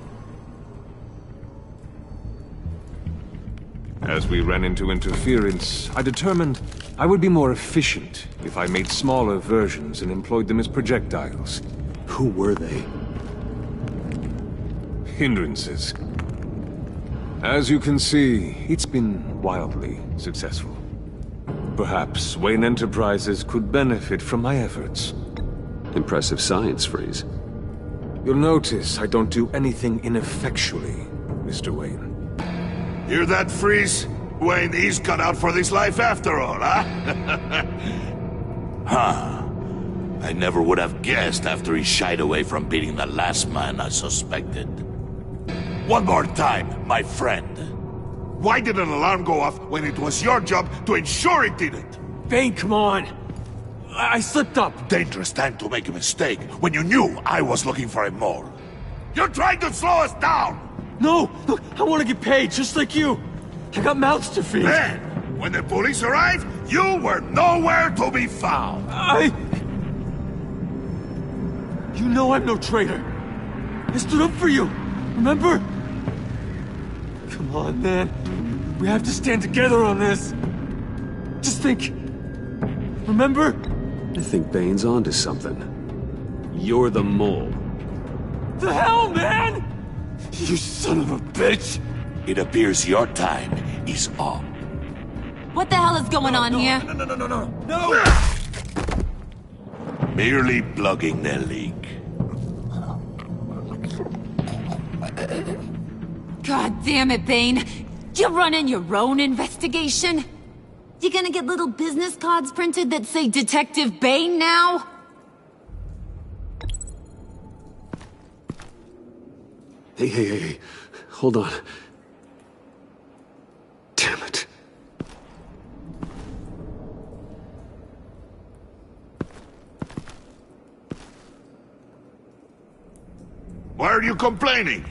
As we ran into interference, I determined I would be more efficient if I made smaller versions and employed them as projectiles. Who were they? Hindrances. As you can see, it's been wildly successful. Perhaps Wayne Enterprises could benefit from my efforts. Impressive science, Freeze. You'll notice I don't do anything ineffectually, Mr. Wayne. Hear that, Freeze? Wayne, he's cut out for this life after all, huh? Huh. I never would have guessed after he shied away from beating the last man I suspected. One more time, my friend. Why did an alarm go off when it was your job to ensure it didn't? Bane, come on! I slipped up! Dangerous time to make a mistake when you knew I was looking for a mole. You're trying to slow us down! No! Look, I want to get paid, just like you! I got mouths to feed! Then, when the police arrived, you were nowhere to be found! You know I'm no traitor! I stood up for you, remember? Come on, man. We have to stand together on this. Just think. Remember? I think Bane's onto something. You're the mole. The hell, man! You son of a bitch! It appears your time is up. What the hell is going on here? No! Merely plugging the leak. God damn it, Bane. You're running your own investigation? You gonna get little business cards printed that say Detective Bane now? Hey. Hold on. Damn it. Why are you complaining?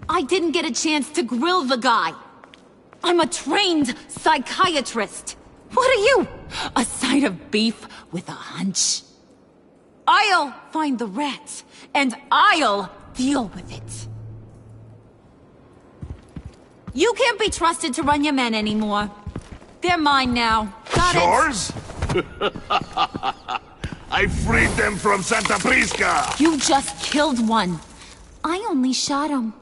I didn't get a chance to grill the guy. I'm a trained psychiatrist. What are you? A side of beef with a hunch? I'll find the rat, and I'll deal with it. You can't be trusted to run your men anymore. They're mine now. Got Yours? I freed them from Santa Prisca! You just killed one. I only shot him.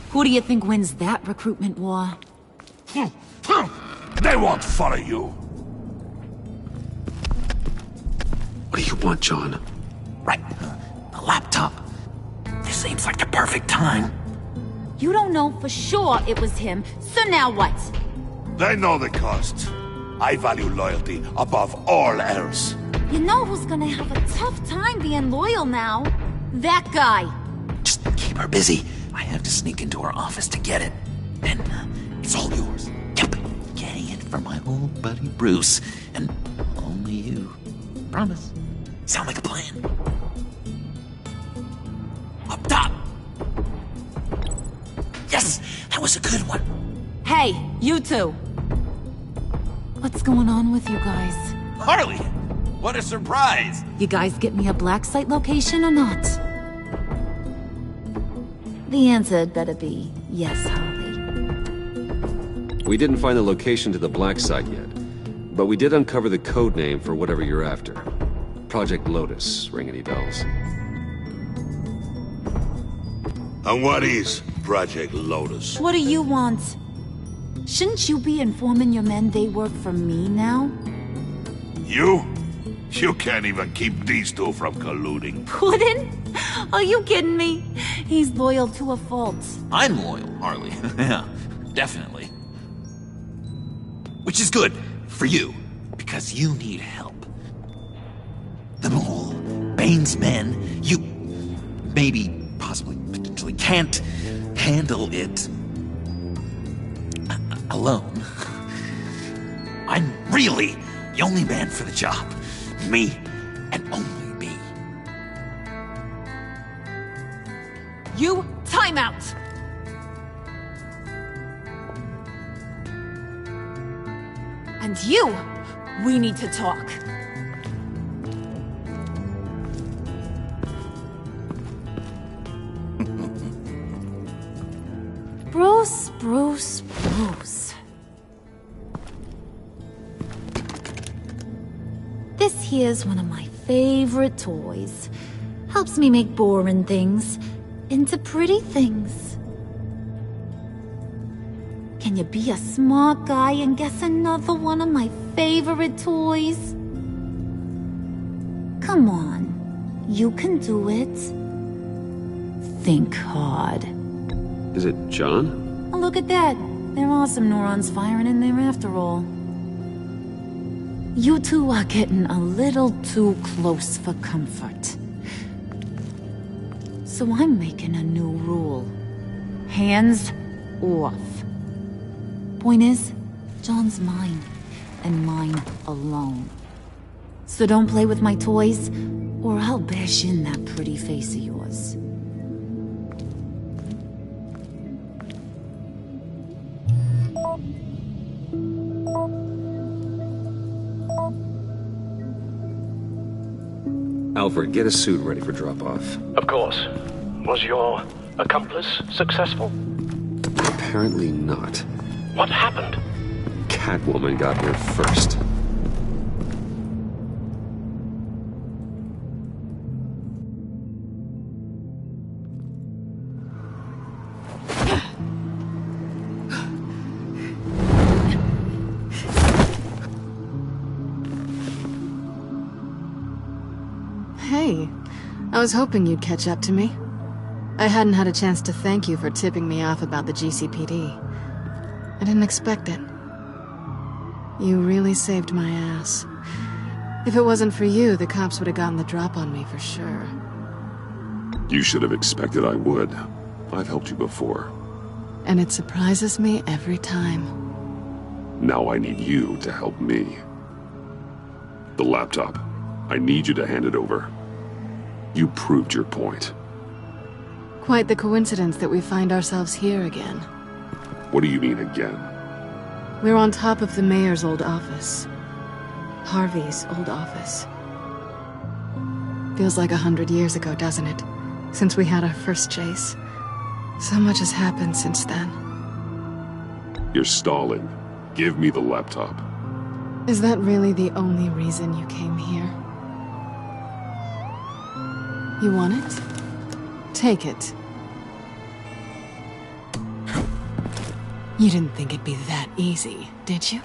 Who do you think wins that recruitment war? They won't follow you. What do you want, John? Right. The laptop. This seems like the perfect time. You don't know for sure it was him, so now what? They know the cost. I value loyalty above all else. You know who's gonna have a tough time being loyal now? That guy. Just keep her busy. I have to sneak into her office to get it. Then it's all yours. Yep. Getting it from my old buddy Bruce. And only you. Promise. Sound like a plan. Up top. Yes! That was a good one. Hey, you two. What's going on with you guys? Harley! What a surprise! You guys get me a black site location or not? The answer had better be yes, Harley. We didn't find the location to the black site yet, but we did uncover the code name for whatever you're after. Project Lotus. Ring any bells? And what is Project Lotus? What do you want? Shouldn't you be informing your men they work for me now? You? You can't even keep these two from colluding. Puddin'? Are you kidding me? He's loyal to a fault. I'm loyal, Harley. Yeah, definitely. Which is good for you, because you need help. The mole, Bane's men, you maybe, possibly, potentially can't handle it alone. I'm really the only man for the job. Me, and only me. You, time out! And you, we need to talk. Bruce. This here's one of my favorite toys. Helps me make boring things into pretty things. Can you be a smart guy and guess another one of my favorite toys? Come on, you can do it. Think hard. Is it John? Oh, look at that. There are some neurons firing in there after all. You two are getting a little too close for comfort. So I'm making a new rule. Hands off. Point is, John's mine, and mine alone. So don't play with my toys, or I'll bash in that pretty face of yours. Alfred, get a suit ready for drop-off. Of course. Was your accomplice successful? Apparently not. What happened? Catwoman got here first. Hey, I was hoping you'd catch up to me. I hadn't had a chance to thank you for tipping me off about the GCPD. I didn't expect it. You really saved my ass. If it wasn't for you, the cops would have gotten the drop on me for sure. You should have expected I would. I've helped you before. And it surprises me every time. Now I need you to help me. The laptop. I need you to hand it over. You proved your point. Quite the coincidence that we find ourselves here again. What do you mean again? We're on top of the mayor's old office. Harvey's old office. Feels like 100 years ago, doesn't it? Since we had our first chase. So much has happened since then. You're stalling. Give me the laptop. Is that really the only reason you came here? You want it? Take it. You didn't think it'd be that easy, did you?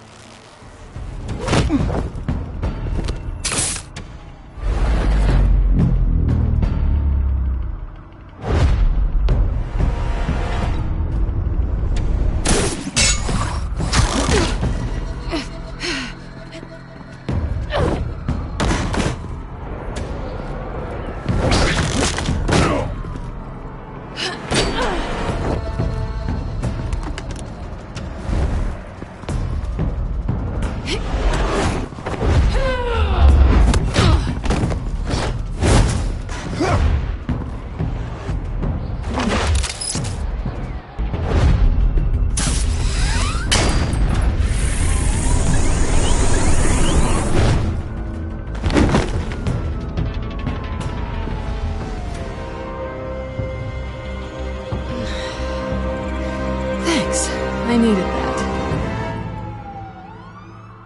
I needed that.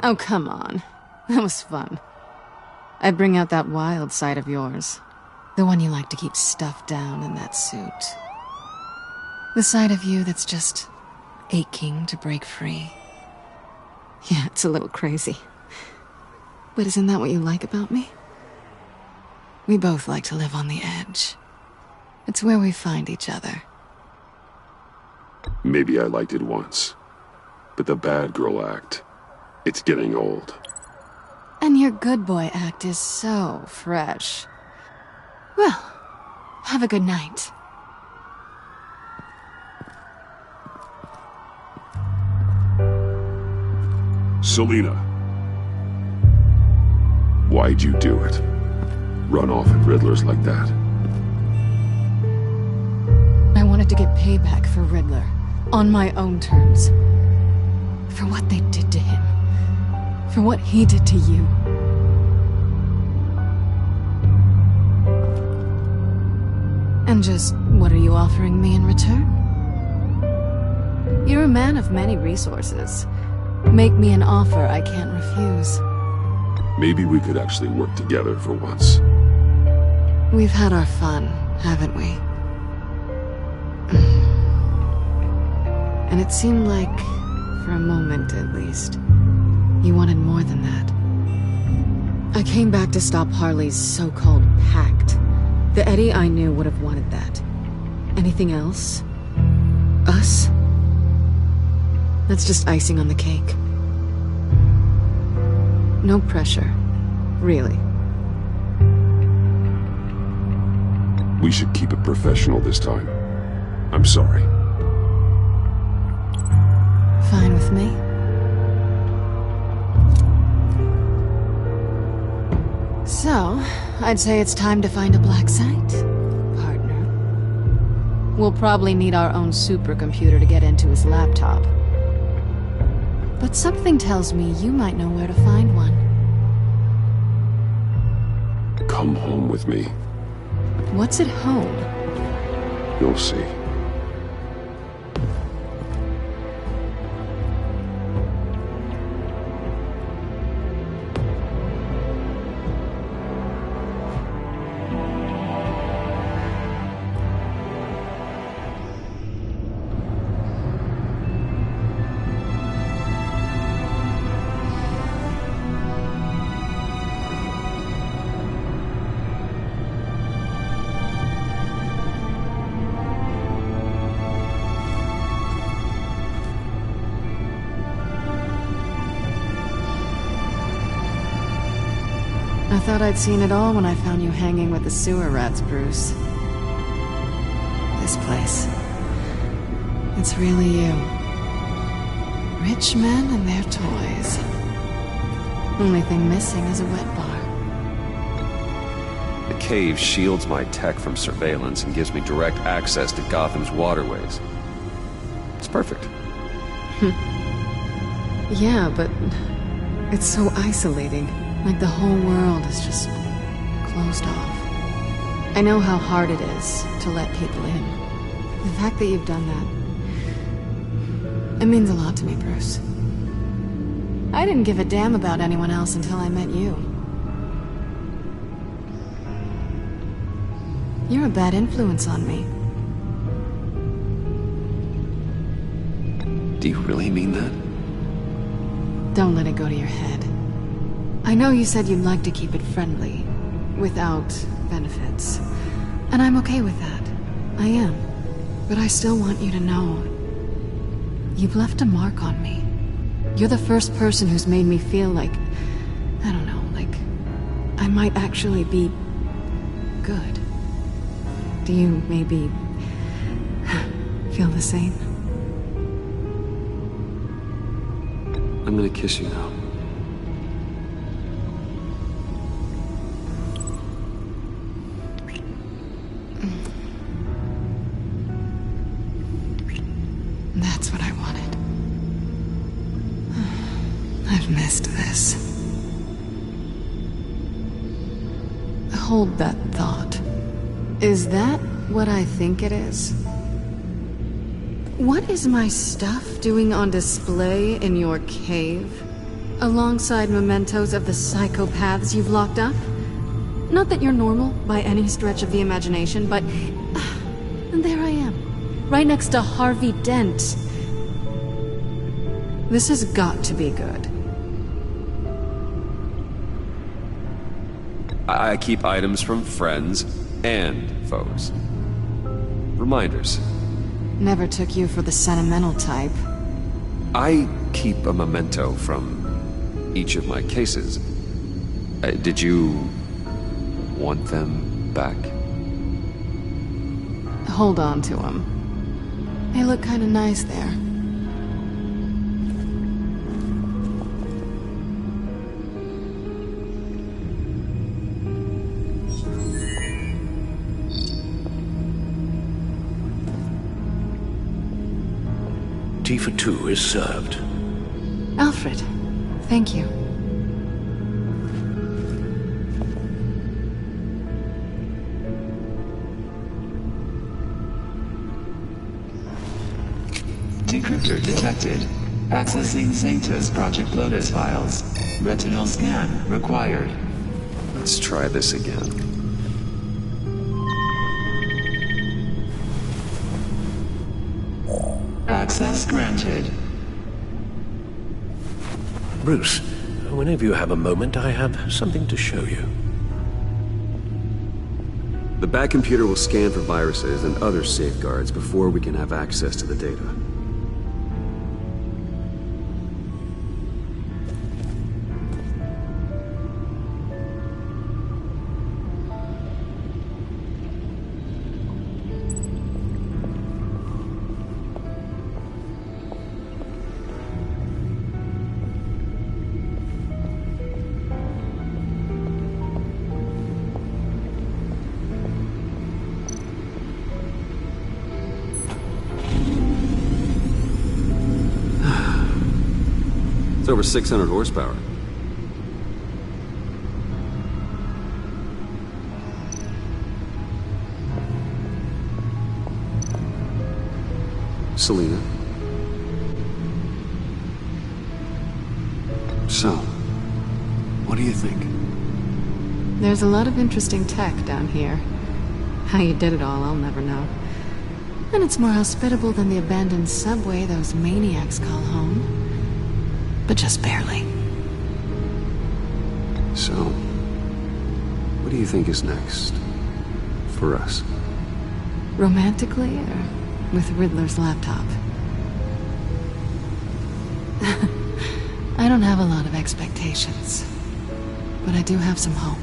Oh, come on. That was fun. I bring out that wild side of yours. The one you like to keep stuffed down in that suit. The side of you that's just aching to break free. Yeah, it's a little crazy. But isn't that what you like about me? We both like to live on the edge. It's where we find each other. Maybe I liked it once. But the bad girl act, it's getting old. And your good boy act is so fresh. Well, have a good night. Selina. Why'd you do it? Run off at Riddlers like that? I wanted to get payback for Riddler. On my own terms. For what they did to him. For what he did to you. And just, what are you offering me in return? You're a man of many resources. Make me an offer I can't refuse. Maybe we could actually work together for once. We've had our fun, haven't we? And it seemed like, for a moment at least, you wanted more than that. I came back to stop Harley's so-called pact. The Eddie I knew would have wanted that. Anything else? Us? That's just icing on the cake. No pressure. Really. We should keep it professional this time. I'm sorry. Fine with me. So, I'd say it's time to find a black site, partner. We'll probably need our own supercomputer to get into his laptop. But something tells me you might know where to find one. Come home with me. What's at home? You'll see. I thought I'd seen it all when I found you hanging with the sewer rats, Bruce. This place. It's really you. Rich men and their toys. Only thing missing is a wet bar. The cave shields my tech from surveillance and gives me direct access to Gotham's waterways. It's perfect. Yeah, but it's so isolating. Like the whole world is just closed off. I know how hard it is to let people in. The fact that you've done that, it means a lot to me, Bruce. I didn't give a damn about anyone else until I met you. You're a bad influence on me. Do you really mean that? Don't let it go to your head. I know you said you'd like to keep it friendly, without benefits. And I'm okay with that. I am. But I still want you to know, you've left a mark on me. You're the first person who's made me feel like, I don't know, like I might actually be good. Do you maybe feel the same? I'm gonna kiss you now. That's what I wanted. I've missed this. Hold that thought. Is that what I think it is? What is my stuff doing on display in your cave? Alongside mementos of the psychopaths you've locked up? Not that you're normal by any stretch of the imagination, but and there I am. Right next to Harvey Dent. This has got to be good. I keep items from friends and foes. Reminders. Never took you for the sentimental type. I keep a memento from each of my cases. Did you want them back? Hold on to them. They look kind of nice there. Tea for two is served. Alfred, thank you. Decryptor detected. Accessing Zeta's Project Lotus files. Retinal scan required. Let's try this again. Access granted. Bruce, whenever you have a moment, I have something to show you. The back computer will scan for viruses and other safeguards before we can have access to the data. It's over 600 horsepower. Selena. So, what do you think? There's a lot of interesting tech down here. How you did it all, I'll never know. And it's more hospitable than the abandoned subway those maniacs call home. But just barely. So, what do you think is next? For us? Romantically, or with Riddler's laptop? I don't have a lot of expectations, but I do have some hope.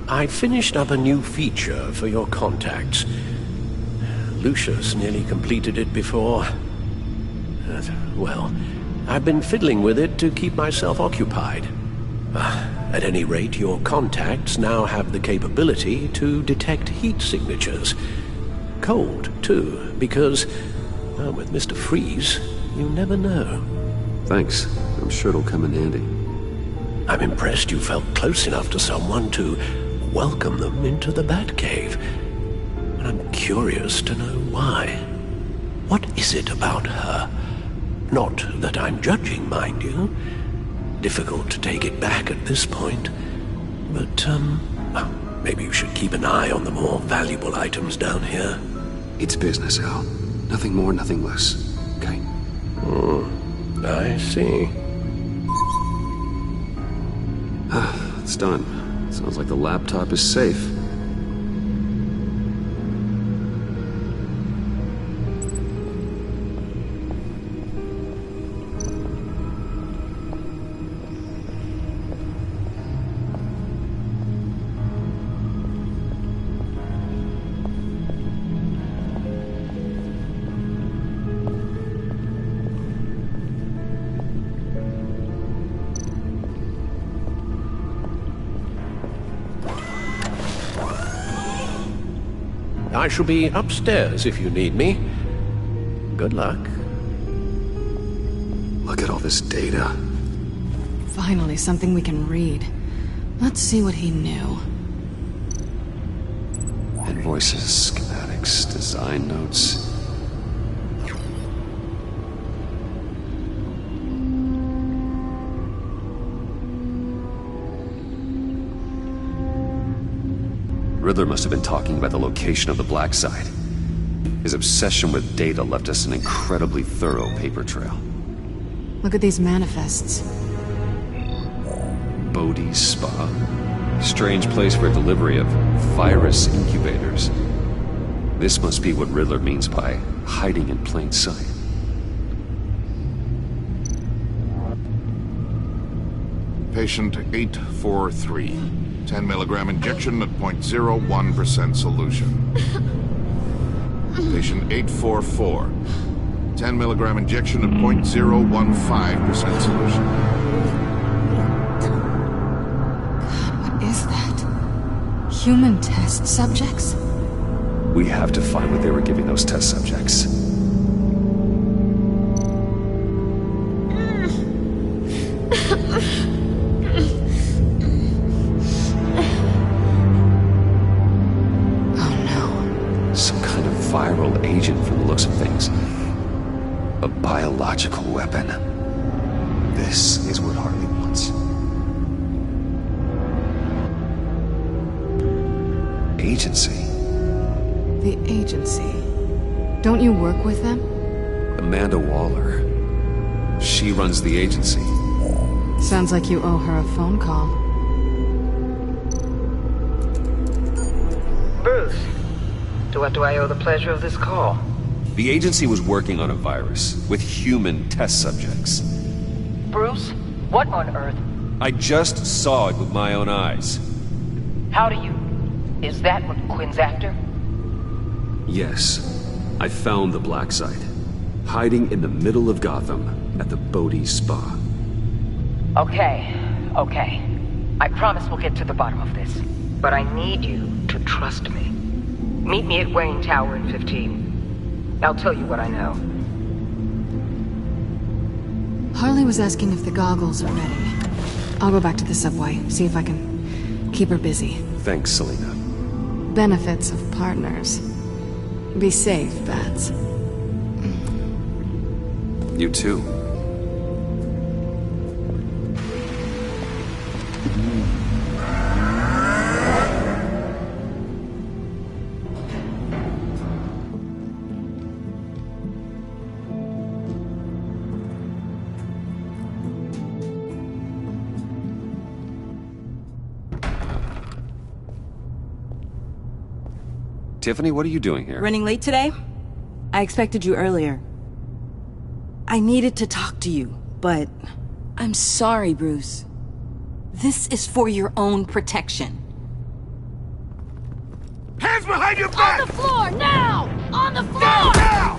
I finished up a new feature for your contacts. Lucius nearly completed it before. Well, I've been fiddling with it to keep myself occupied. At any rate, your contacts now have the capability to detect heat signatures. Cold, too, because, well, with Mr. Freeze, you never know. Thanks. I'm sure it'll come in handy. I'm impressed you felt close enough to someone to welcome them into the Batcave. And I'm curious to know why. What is it about her? Not that I'm judging, mind you. Difficult to take it back at this point. But, well, maybe you should keep an eye on the more valuable items down here. It's business, Al. Nothing more, nothing less. Okay? I see. It's done. Sounds like the laptop is safe. I shall be upstairs if you need me. Good luck. Look at all this data. Finally, something we can read. Let's see what he knew. Invoices, schematics, design notes. Riddler must have been talking about the location of the black site. His obsession with data left us an incredibly thorough paper trail. Look at these manifests. Bodhi's Spa. Strange place for a delivery of virus incubators. This must be what Riddler means by hiding in plain sight. Patient 843. 10 milligram injection at 0.01% solution. Patient 844. 10 milligram injection at 0.015% solution. God, what is that? Human test subjects? We have to find what they were giving those test subjects. viral agent from the looks of things. A biological weapon. This is what Harley wants. Agency. The agency. Don't you work with them? Amanda Waller. She runs the agency. Sounds like you owe her a phone call. Bruce, to what do I owe the pleasure of this call? The agency was working on a virus with human test subjects. Bruce, what on earth? I just saw it with my own eyes. How do you... Is that what Quinn's after? Yes. I found the black site. Hiding in the middle of Gotham at the Bodhi Spa. Okay. I promise we'll get to the bottom of this. But I need you to trust me. Meet me at Wayne Tower in 15. I'll tell you what I know. Harley was asking if the goggles are ready. I'll go back to the subway, see if I can keep her busy. Thanks, Selena. Benefits of partners. Be safe, Bats. You too. Tiffany, what are you doing here? Running late today? I expected you earlier. I needed to talk to you, but... I'm sorry, Bruce. This is for your own protection. Hands behind your back! On the floor, now! On the floor! Now!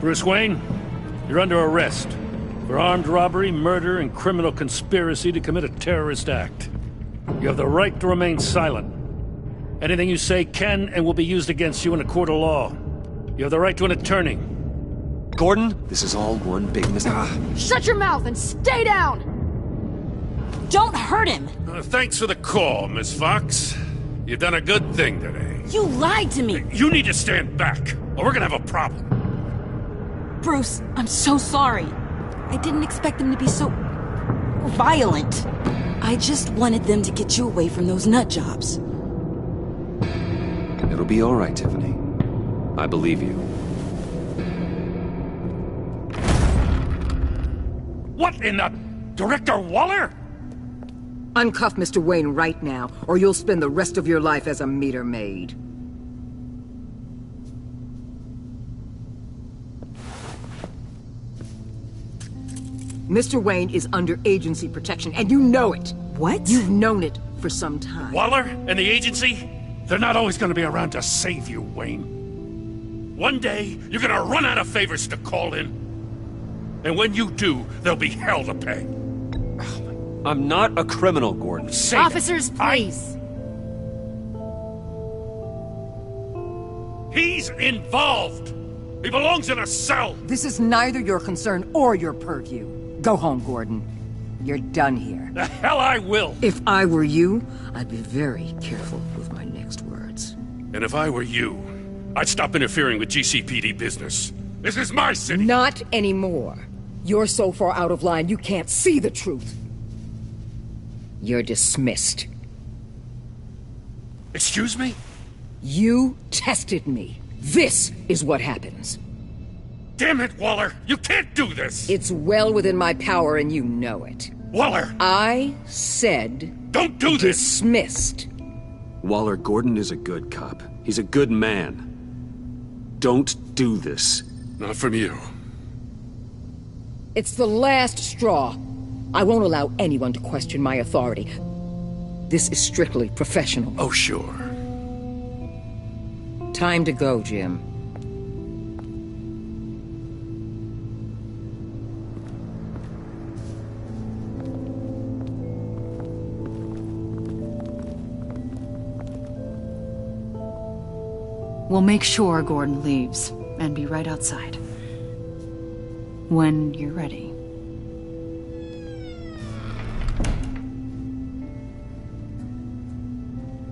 Bruce Wayne, you're under arrest for armed robbery, murder, and criminal conspiracy to commit a terrorist act. You have the right to remain silent. Anything you say can and will be used against you in a court of law. You have the right to an attorney. Gordon, this is all one big mistake. Shut your mouth and stay down! Don't hurt him! Thanks for the call, Miss Fox. You've done a good thing today. You lied to me! You need to stand back, or we're gonna have a problem. Bruce, I'm so sorry. I didn't expect them to be so... violent. I just wanted them to get you away from those nut jobs. It'll be all right, Tiffany. I believe you. What in the... Director Waller? Uncuff Mr. Wayne right now, or you'll spend the rest of your life as a meter maid. Mr. Wayne is under agency protection, and you know it. What? You've known it for some time. Waller and the agency? They're not always gonna be around to save you, Wayne. One day, you're gonna run out of favors to call in. And when you do, there'll be hell to pay. I'm not a criminal, Gordon. Officers, please. He's involved. He belongs in a cell. This is neither your concern or your purview. Go home, Gordon. You're done here. The hell I will. If I were you, I'd be very careful with my next words. And if I were you, I'd stop interfering with GCPD business. This is my city. Not anymore. You're so far out of line you can't see the truth. You're dismissed. Excuse me? You tested me. This is what happens. Damn it, Waller! You can't do this! It's well within my power and you know it. Waller! I said... Don't do this! Dismissed. Waller, Gordon is a good cop. He's a good man. Don't do this. Not from you. It's the last straw. I won't allow anyone to question my authority. This is strictly professional. Oh, sure. Time to go, Jim. We'll make sure Gordon leaves, and be right outside. When you're ready.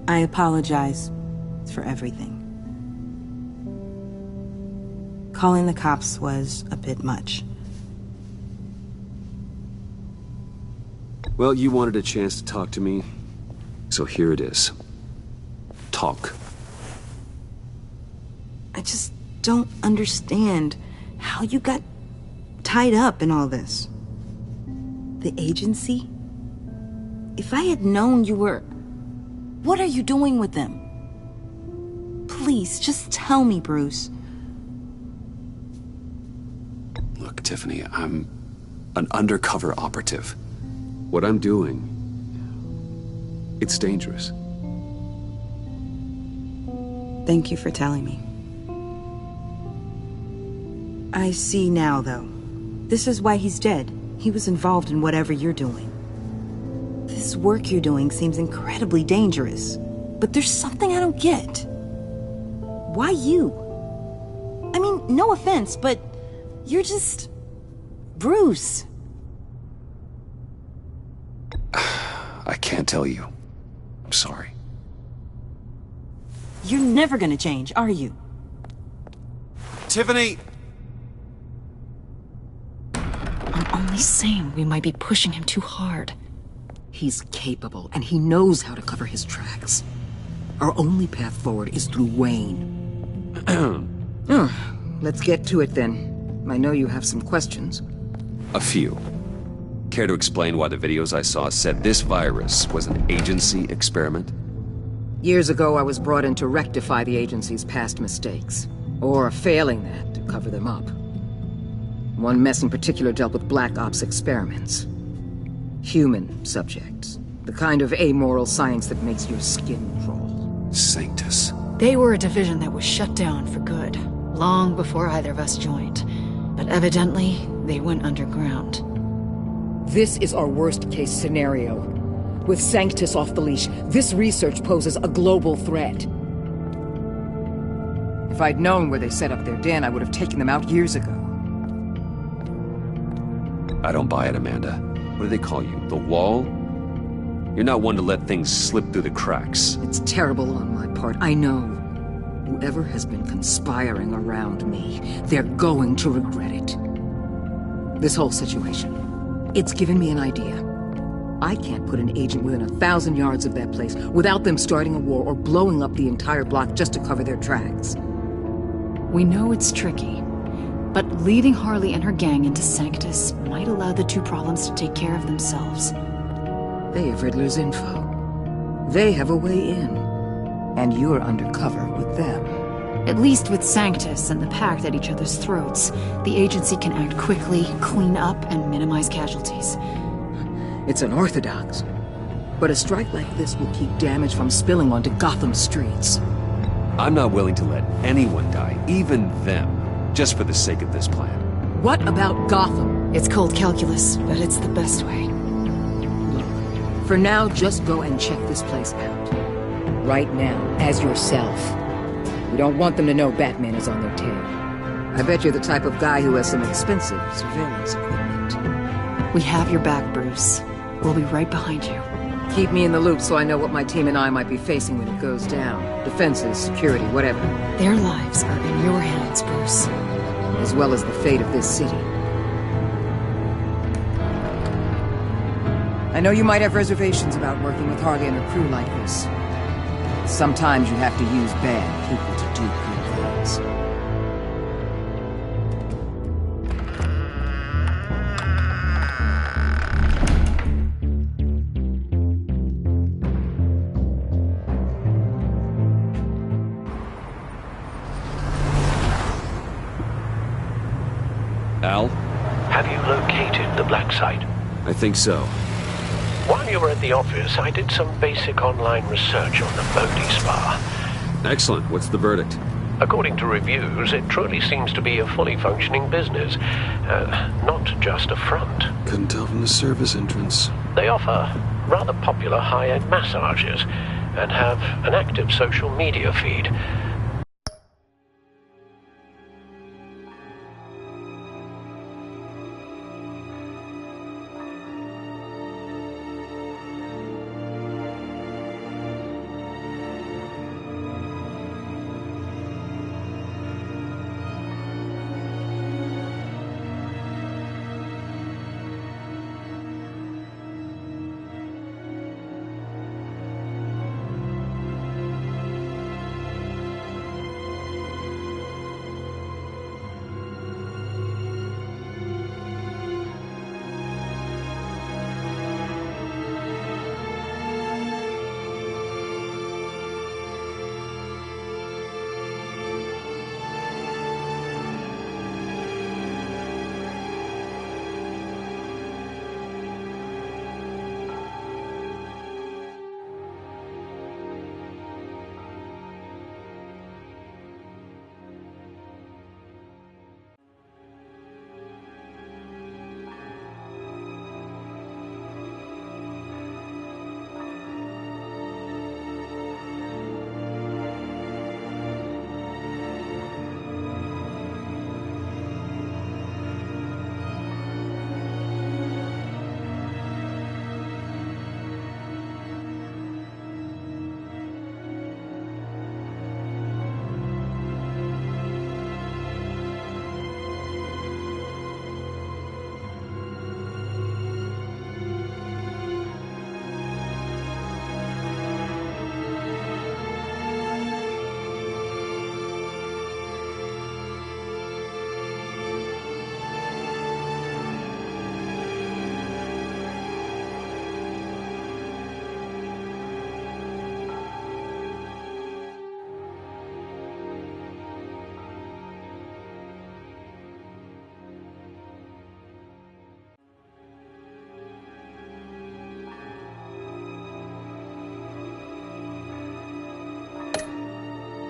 I apologize for everything. Calling the cops was a bit much. Well, you wanted a chance to talk to me, so here it is. Talk. I just don't understand how you got tied up in all this. The agency? If I had known you were... What are you doing with them? Please, just tell me, Bruce. Look, Tiffany, I'm an undercover operative. What I'm doing, it's dangerous. Thank you for telling me. I see now, though. This is why he's dead. He was involved in whatever you're doing. This work you're doing seems incredibly dangerous. But there's something I don't get. Why you? I mean, no offense, but you're just... Bruce. I can't tell you. I'm sorry. You're never gonna change, are you? Tiffany! I'm only saying we might be pushing him too hard. He's capable, and he knows how to cover his tracks. Our only path forward is through Wayne. Let's get to it then. I know you have some questions. A few. Care to explain why the videos I saw said this virus was an agency experiment? Years ago, I was brought in to rectify the agency's past mistakes. Or failing that, to cover them up. One mess in particular dealt with Black Ops experiments. Human subjects. The kind of amoral science that makes your skin crawl. Sanctus. They were a division that was shut down for good, long before either of us joined. But evidently, they went underground. This is our worst-case scenario. With Sanctus off the leash, this research poses a global threat. If I'd known where they set up their den, I would have taken them out years ago. I don't buy it, Amanda. What do they call you? The Wall? You're not one to let things slip through the cracks. It's terrible on my part, I know. Whoever has been conspiring around me, they're going to regret it. This whole situation, it's given me an idea. I can't put an agent within 1,000 yards of that place without them starting a war or blowing up the entire block just to cover their tracks. We know it's tricky, but leading Harley and her gang into Sanctus might allow the two problems to take care of themselves. They have Riddler's info. They have a way in. And you're undercover with them. At least with Sanctus and the Pact at each other's throats, the agency can act quickly, clean up, and minimize casualties. It's unorthodox. But a strike like this will keep damage from spilling onto Gotham streets. I'm not willing to let anyone die, even them, just for the sake of this plan. What about Gotham? It's cold calculus, but it's the best way. Look, for now, just go and check this place out. Right now, as yourself. We don't want them to know Batman is on their tail. I bet you're the type of guy who has some expensive surveillance equipment. We have your back, Bruce. We'll be right behind you. Keep me in the loop so I know what my team and I might be facing when it goes down. Defenses, security, whatever. Their lives are in your hands, Bruce. As well as the fate of this city. I know you might have reservations about working with Harley and her crew like this. Sometimes you have to use bad people to do good things. Al? Have you located the black site? I think so. While you were at the office, I did some basic online research on the Bodhi Spa. Excellent. What's the verdict? According to reviews, it truly seems to be a fully functioning business. Not just a front. Couldn't tell from the service entrance. They offer rather popular high-end massages and have an active social media feed.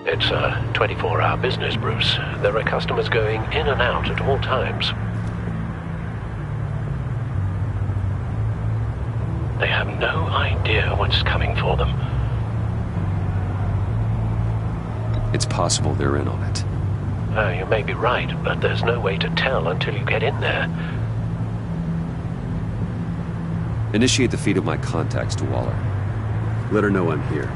It's a 24-hour business, Bruce. There are customers going in and out at all times. They have no idea what's coming for them. It's possible they're in on it. You may be right, but there's no way to tell until you get in there. Initiate the feed of my contacts to Waller. Let her know I'm here.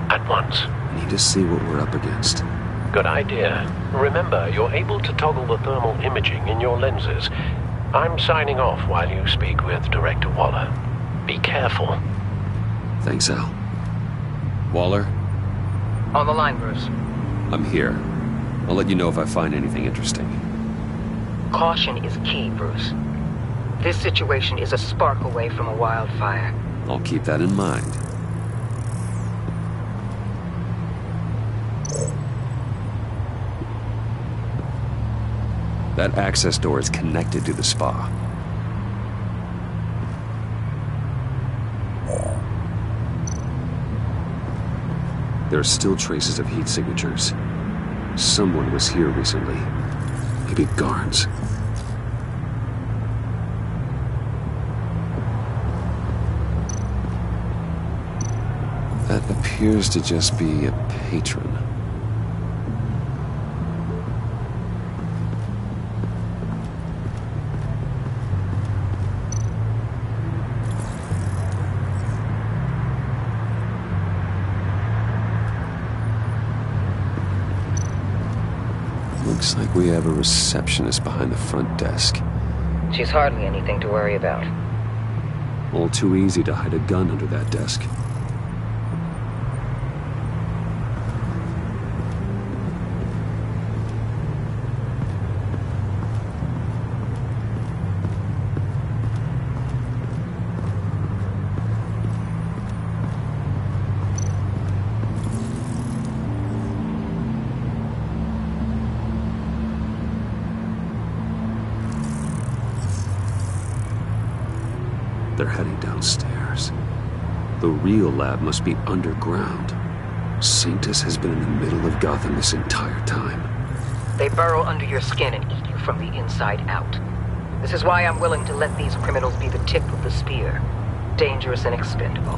At once. I need to see what we're up against. Good idea. Remember, you're able to toggle the thermal imaging in your lenses. I'm signing off while you speak with Director Waller. Be careful. Thanks, Al. Waller? On the line, Bruce. I'm here. I'll let you know if I find anything interesting. Caution is key, Bruce. This situation is a spark away from a wildfire. I'll keep that in mind. That access door is connected to the spa. There are still traces of heat signatures. Someone was here recently. Maybe guards. That appears to just be a patron. Looks like we have a receptionist behind the front desk. She's hardly anything to worry about. All too easy to hide a gun under that desk. They're heading downstairs. The real lab must be underground. Sanctus has been in the middle of Gotham this entire time. They burrow under your skin and eat you from the inside out. This is why I'm willing to let these criminals be the tip of the spear. Dangerous and expendable.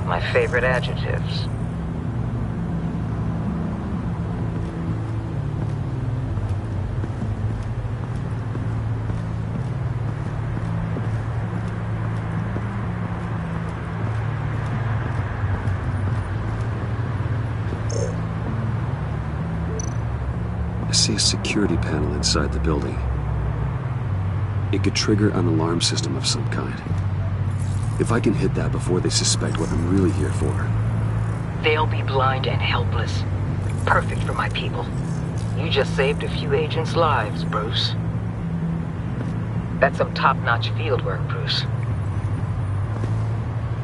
My favorite adjectives. I see a security panel inside the building. It could trigger an alarm system of some kind. If I can hit that before they suspect what I'm really here for. They'll be blind and helpless. Perfect for my people. You just saved a few agents' lives, Bruce. That's some top-notch fieldwork, Bruce.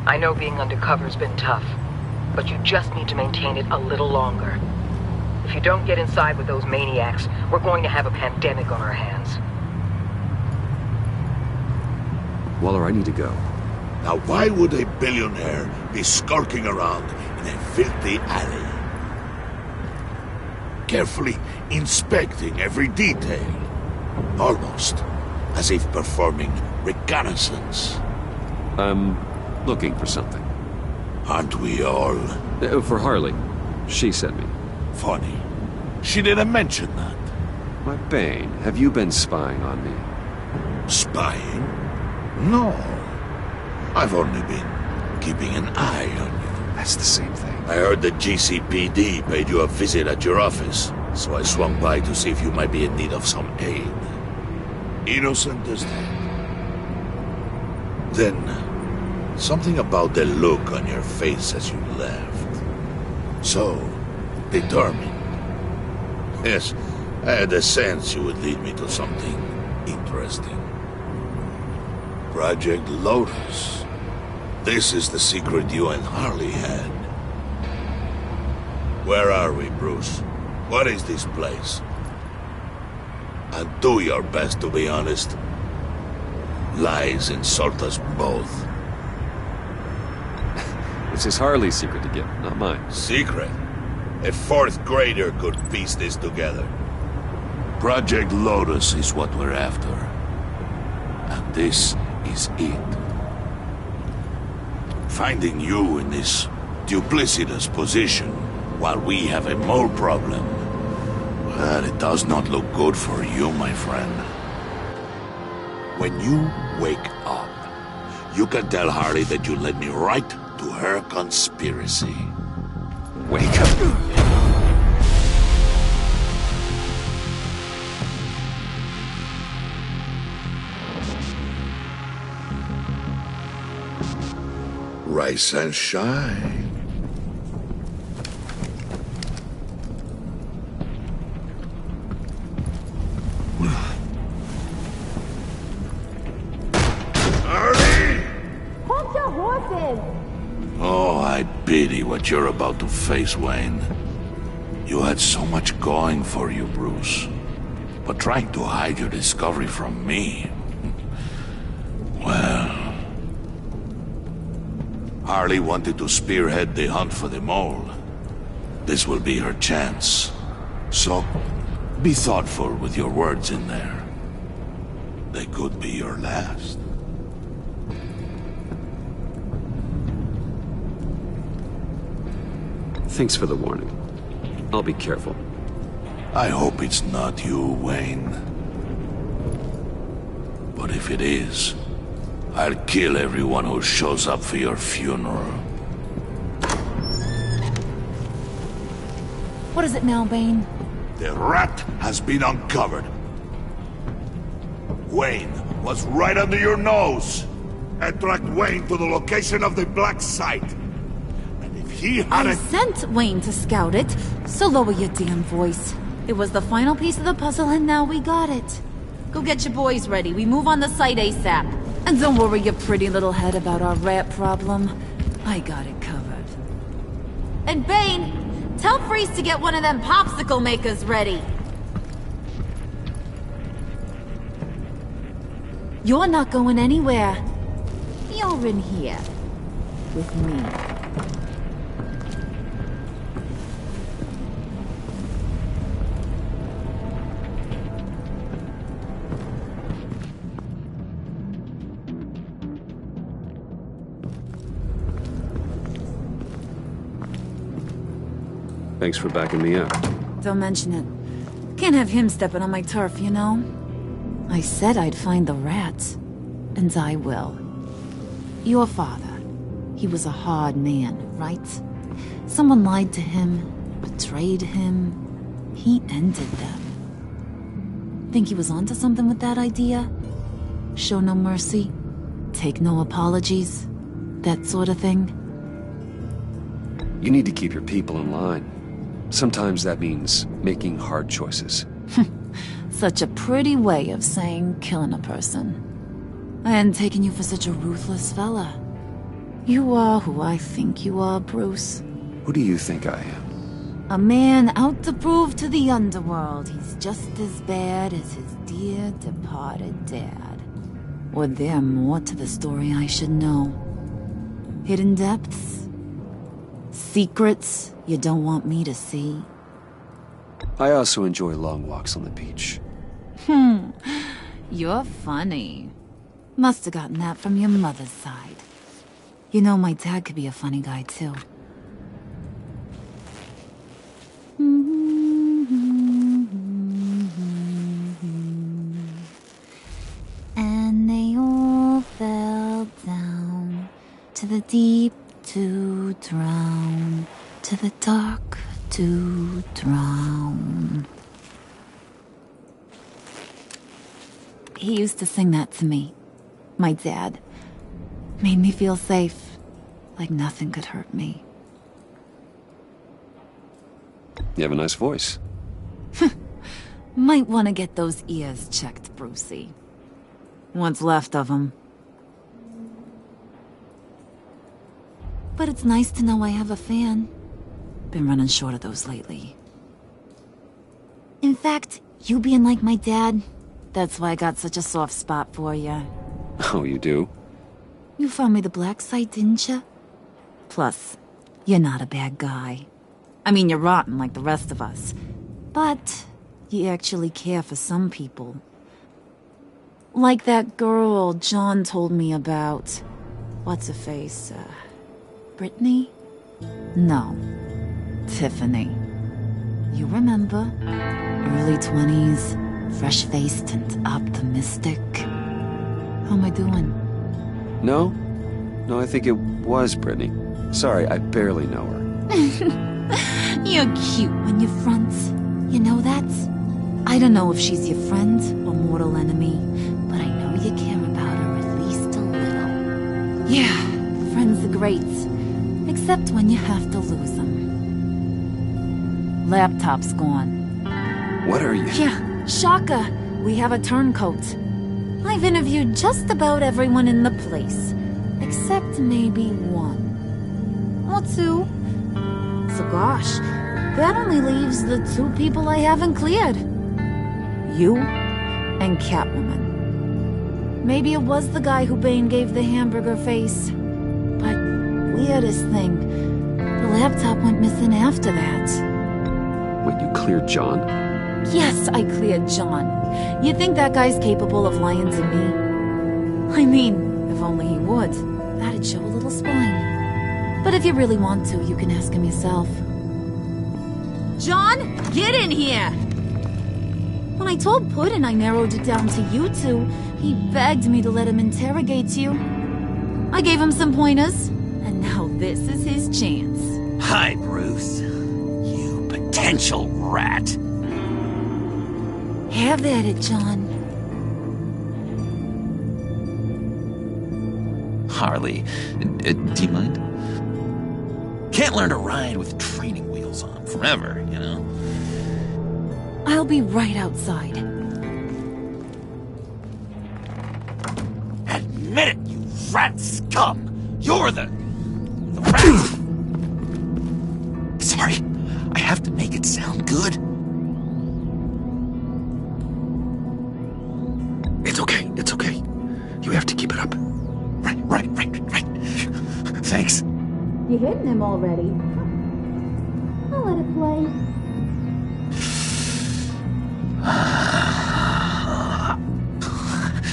I know being undercover's been tough, but you just need to maintain it a little longer. If you don't get inside with those maniacs, we're going to have a pandemic on our hands. Waller, I need to go. Now why would a billionaire be skulking around in a filthy alley? Carefully inspecting every detail. Almost as if performing reconnaissance. I'm looking for something. Aren't we all? For Harley. She sent me. Funny. She didn't mention that. My Bane, have you been spying on me? Spying? No. I've only been keeping an eye on you. That's the same thing. I heard the GCPD paid you a visit at your office, so I swung by to see if you might be in need of some aid. Innocent as that. Then, something about the look on your face as you left. So, determined. Yes, I had a sense you would lead me to something interesting. Project Lotus. This is the secret you and Harley had. Where are we, Bruce? What is this place? And do your best to be honest. Lies insult us both. This is Harley's secret to get, not mine. Secret? A fourth grader could piece this together. Project Lotus is what we're after. And this is it. Finding you in this duplicitous position while we have a mole problem. Well, it does not look good for you, my friend. When you wake up, you can tell Harley that you led me right to her conspiracy. Wake up. Rise and shine. Oh, I pity what you're about to face, Wayne. You had so much going for you, Bruce. But trying to hide your discovery from me... Well... Harley wanted to spearhead the hunt for the mole. This will be her chance. So, be thoughtful with your words in there. They could be your last. Thanks for the warning. I'll be careful. I hope it's not you, Wayne. But if it is, I'll kill everyone who shows up for your funeral. What is it now, Bane? The rat has been uncovered. Wayne was right under your nose. I tracked Wayne to the location of the black site. And if he had I sent Wayne to scout it, so lower your damn voice. It was the final piece of the puzzle and now we got it. Go get your boys ready. We move on the site ASAP. And don't worry your pretty little head about our rat problem. I got it covered. And Bane, tell Freeze to get one of them popsicle makers ready. You're not going anywhere. You're in here. With me. Thanks for backing me up. Don't mention it. Can't have him stepping on my turf, you know? I said I'd find the rats. And I will. Your father. He was a hard man, right? Someone lied to him, betrayed him. He ended them. Think he was onto something with that idea? Show no mercy? Take no apologies? That sort of thing? You need to keep your people in line. Sometimes that means making hard choices. Such a pretty way of saying killing a person. I hadn't taken you for such a ruthless fella. You are who I think you are, Bruce. Who do you think I am? A man out to prove to the underworld he's just as bad as his dear departed dad. Or there more to the story I should know. Hidden depths? Secrets you don't want me to see? I also enjoy long walks on the beach. You're funny. Must have gotten that from your mother's side. You know, my dad could be a funny guy, too. And they all fell down to the deep to drown, to the dark to drown. He used to sing that to me. My dad. Made me feel safe. Like nothing could hurt me. You have a nice voice. Might want to get those ears checked, Brucey. What's left of them. But it's nice to know I have a fan. Been running short of those lately. In fact, you being like my dad, that's why I got such a soft spot for you. Oh, you do? You found me the black site, didn't you? Plus, you're not a bad guy. I mean, you're rotten like the rest of us. But you actually care for some people. Like that girl John told me about. What's her face? Brittany? No. Tiffany. You remember? Early 20s, fresh-faced and optimistic. How am I doing? No, I think it was Brittany. Sorry, I barely know her. You're cute when you're front. You know that? I don't know if she's your friend or mortal enemy, but I know you care about her at least a little. Yeah, friends are great. Except when you have to lose them. Laptop's gone. What are you? Yeah, shocker. We have a turncoat. I've interviewed just about everyone in the place. Except maybe one. Or two. So gosh, that only leaves the two people I haven't cleared. You and Catwoman. Maybe it was the guy who Bane gave the hamburger face. But weirdest thing, the laptop went missing after that. Wait, you cleared John? Yes, I cleared John. You think that guy's capable of lying to me? I mean, if only he would. That'd show a little spine. But if you really want to, you can ask him yourself. John, get in here! When I told Puddin' I narrowed it down to you two, he begged me to let him interrogate you. I gave him some pointers, and now this is his chance. Hi, Bruce. You potential rat. Have at it, John. Harley, do you mind? Can't learn to ride with training wheels on forever, you know? I'll be right outside. Admit it, you rat scum! You're the rat! Sorry, I have to make it sound good. It's okay. You have to keep it up. Right. Thanks. You hitting him already? I'll let it play.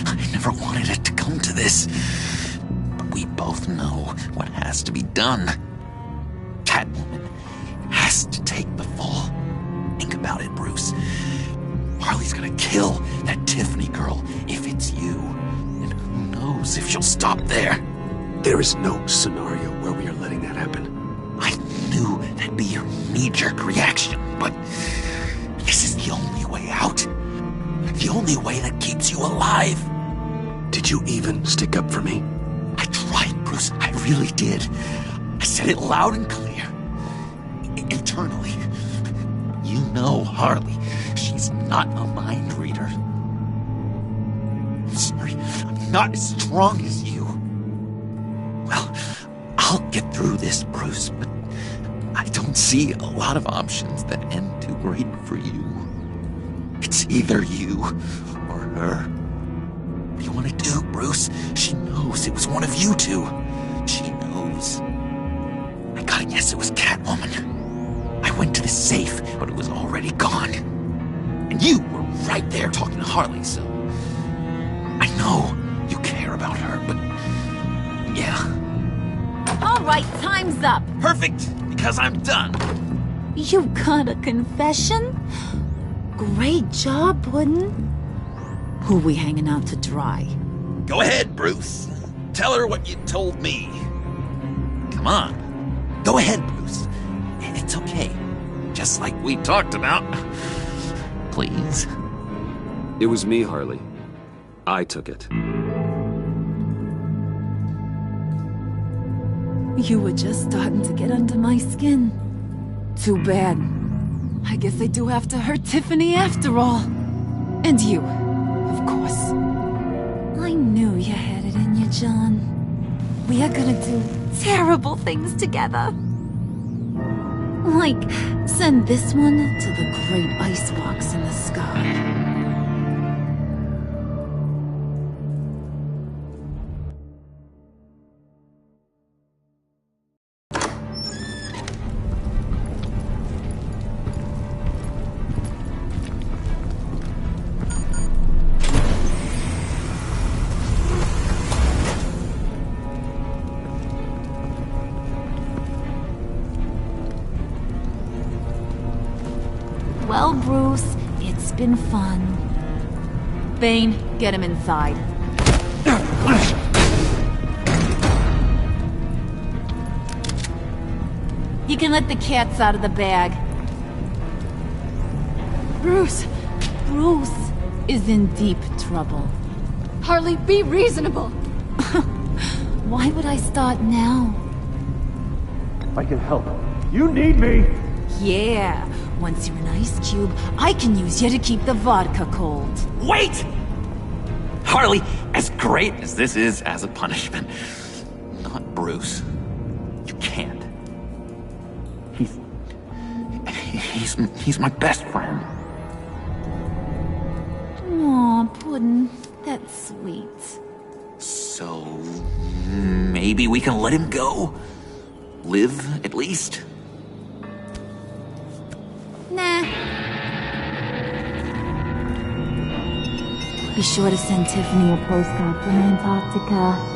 I never wanted it to come to this. But we both know what has to be done. Catwoman has to take the fall. Think about it, Bruce. Harley's gonna kill that Tiffany girl if it's you. And who knows if she'll stop there. There is no scenario where we are letting that happen. I knew that'd be your knee-jerk reaction, but this is the only way out. The only way that keeps you alive. Did you even stick up for me? I tried, Bruce. I really did. I said it loud and clear. Internally. You know Harley. She's not a mind reader. I'm sorry. I'm not as strong as you. Well, I'll get through this, Bruce, but I don't see a lot of options that end too great for you. It's either you or her. What do you want to do, Bruce? She knows it was one of you two. She knows. I gotta guess it was Catwoman. I went to the safe, but it was already gone. And you were right there talking to Harley, so... I know you care about her, but... yeah. All right, time's up. Perfect, because I'm done. You got a confession? Great job, Puddin'. Who we hanging out to dry? Go ahead, Bruce. Tell her what you told me. Come on. Go ahead, Bruce. It's okay. Just like we talked about. Please. It was me, Harley. I took it. You were just starting to get under my skin. Too bad. I guess I do have to hurt Tiffany after all. And you, of course. I knew you had it in you, John. We are gonna do terrible things together. Like, send this one to the great icebox in the sky. Well, Bruce, it's been fun. Bane, get him inside. You can let the cats out of the bag. Bruce! Bruce is in deep trouble. Harley, be reasonable! Why would I start now? I can help. You need me! Yeah, once you're an ice cube, I can use you to keep the vodka cold. Wait! Harley, as great as this is as a punishment, not Bruce. You can't. He's my best friend. Aw, Puddin', that's sweet. So, maybe we can let him go? Live, at least? Nah. Be sure to send Tiffany a postcard from Antarctica.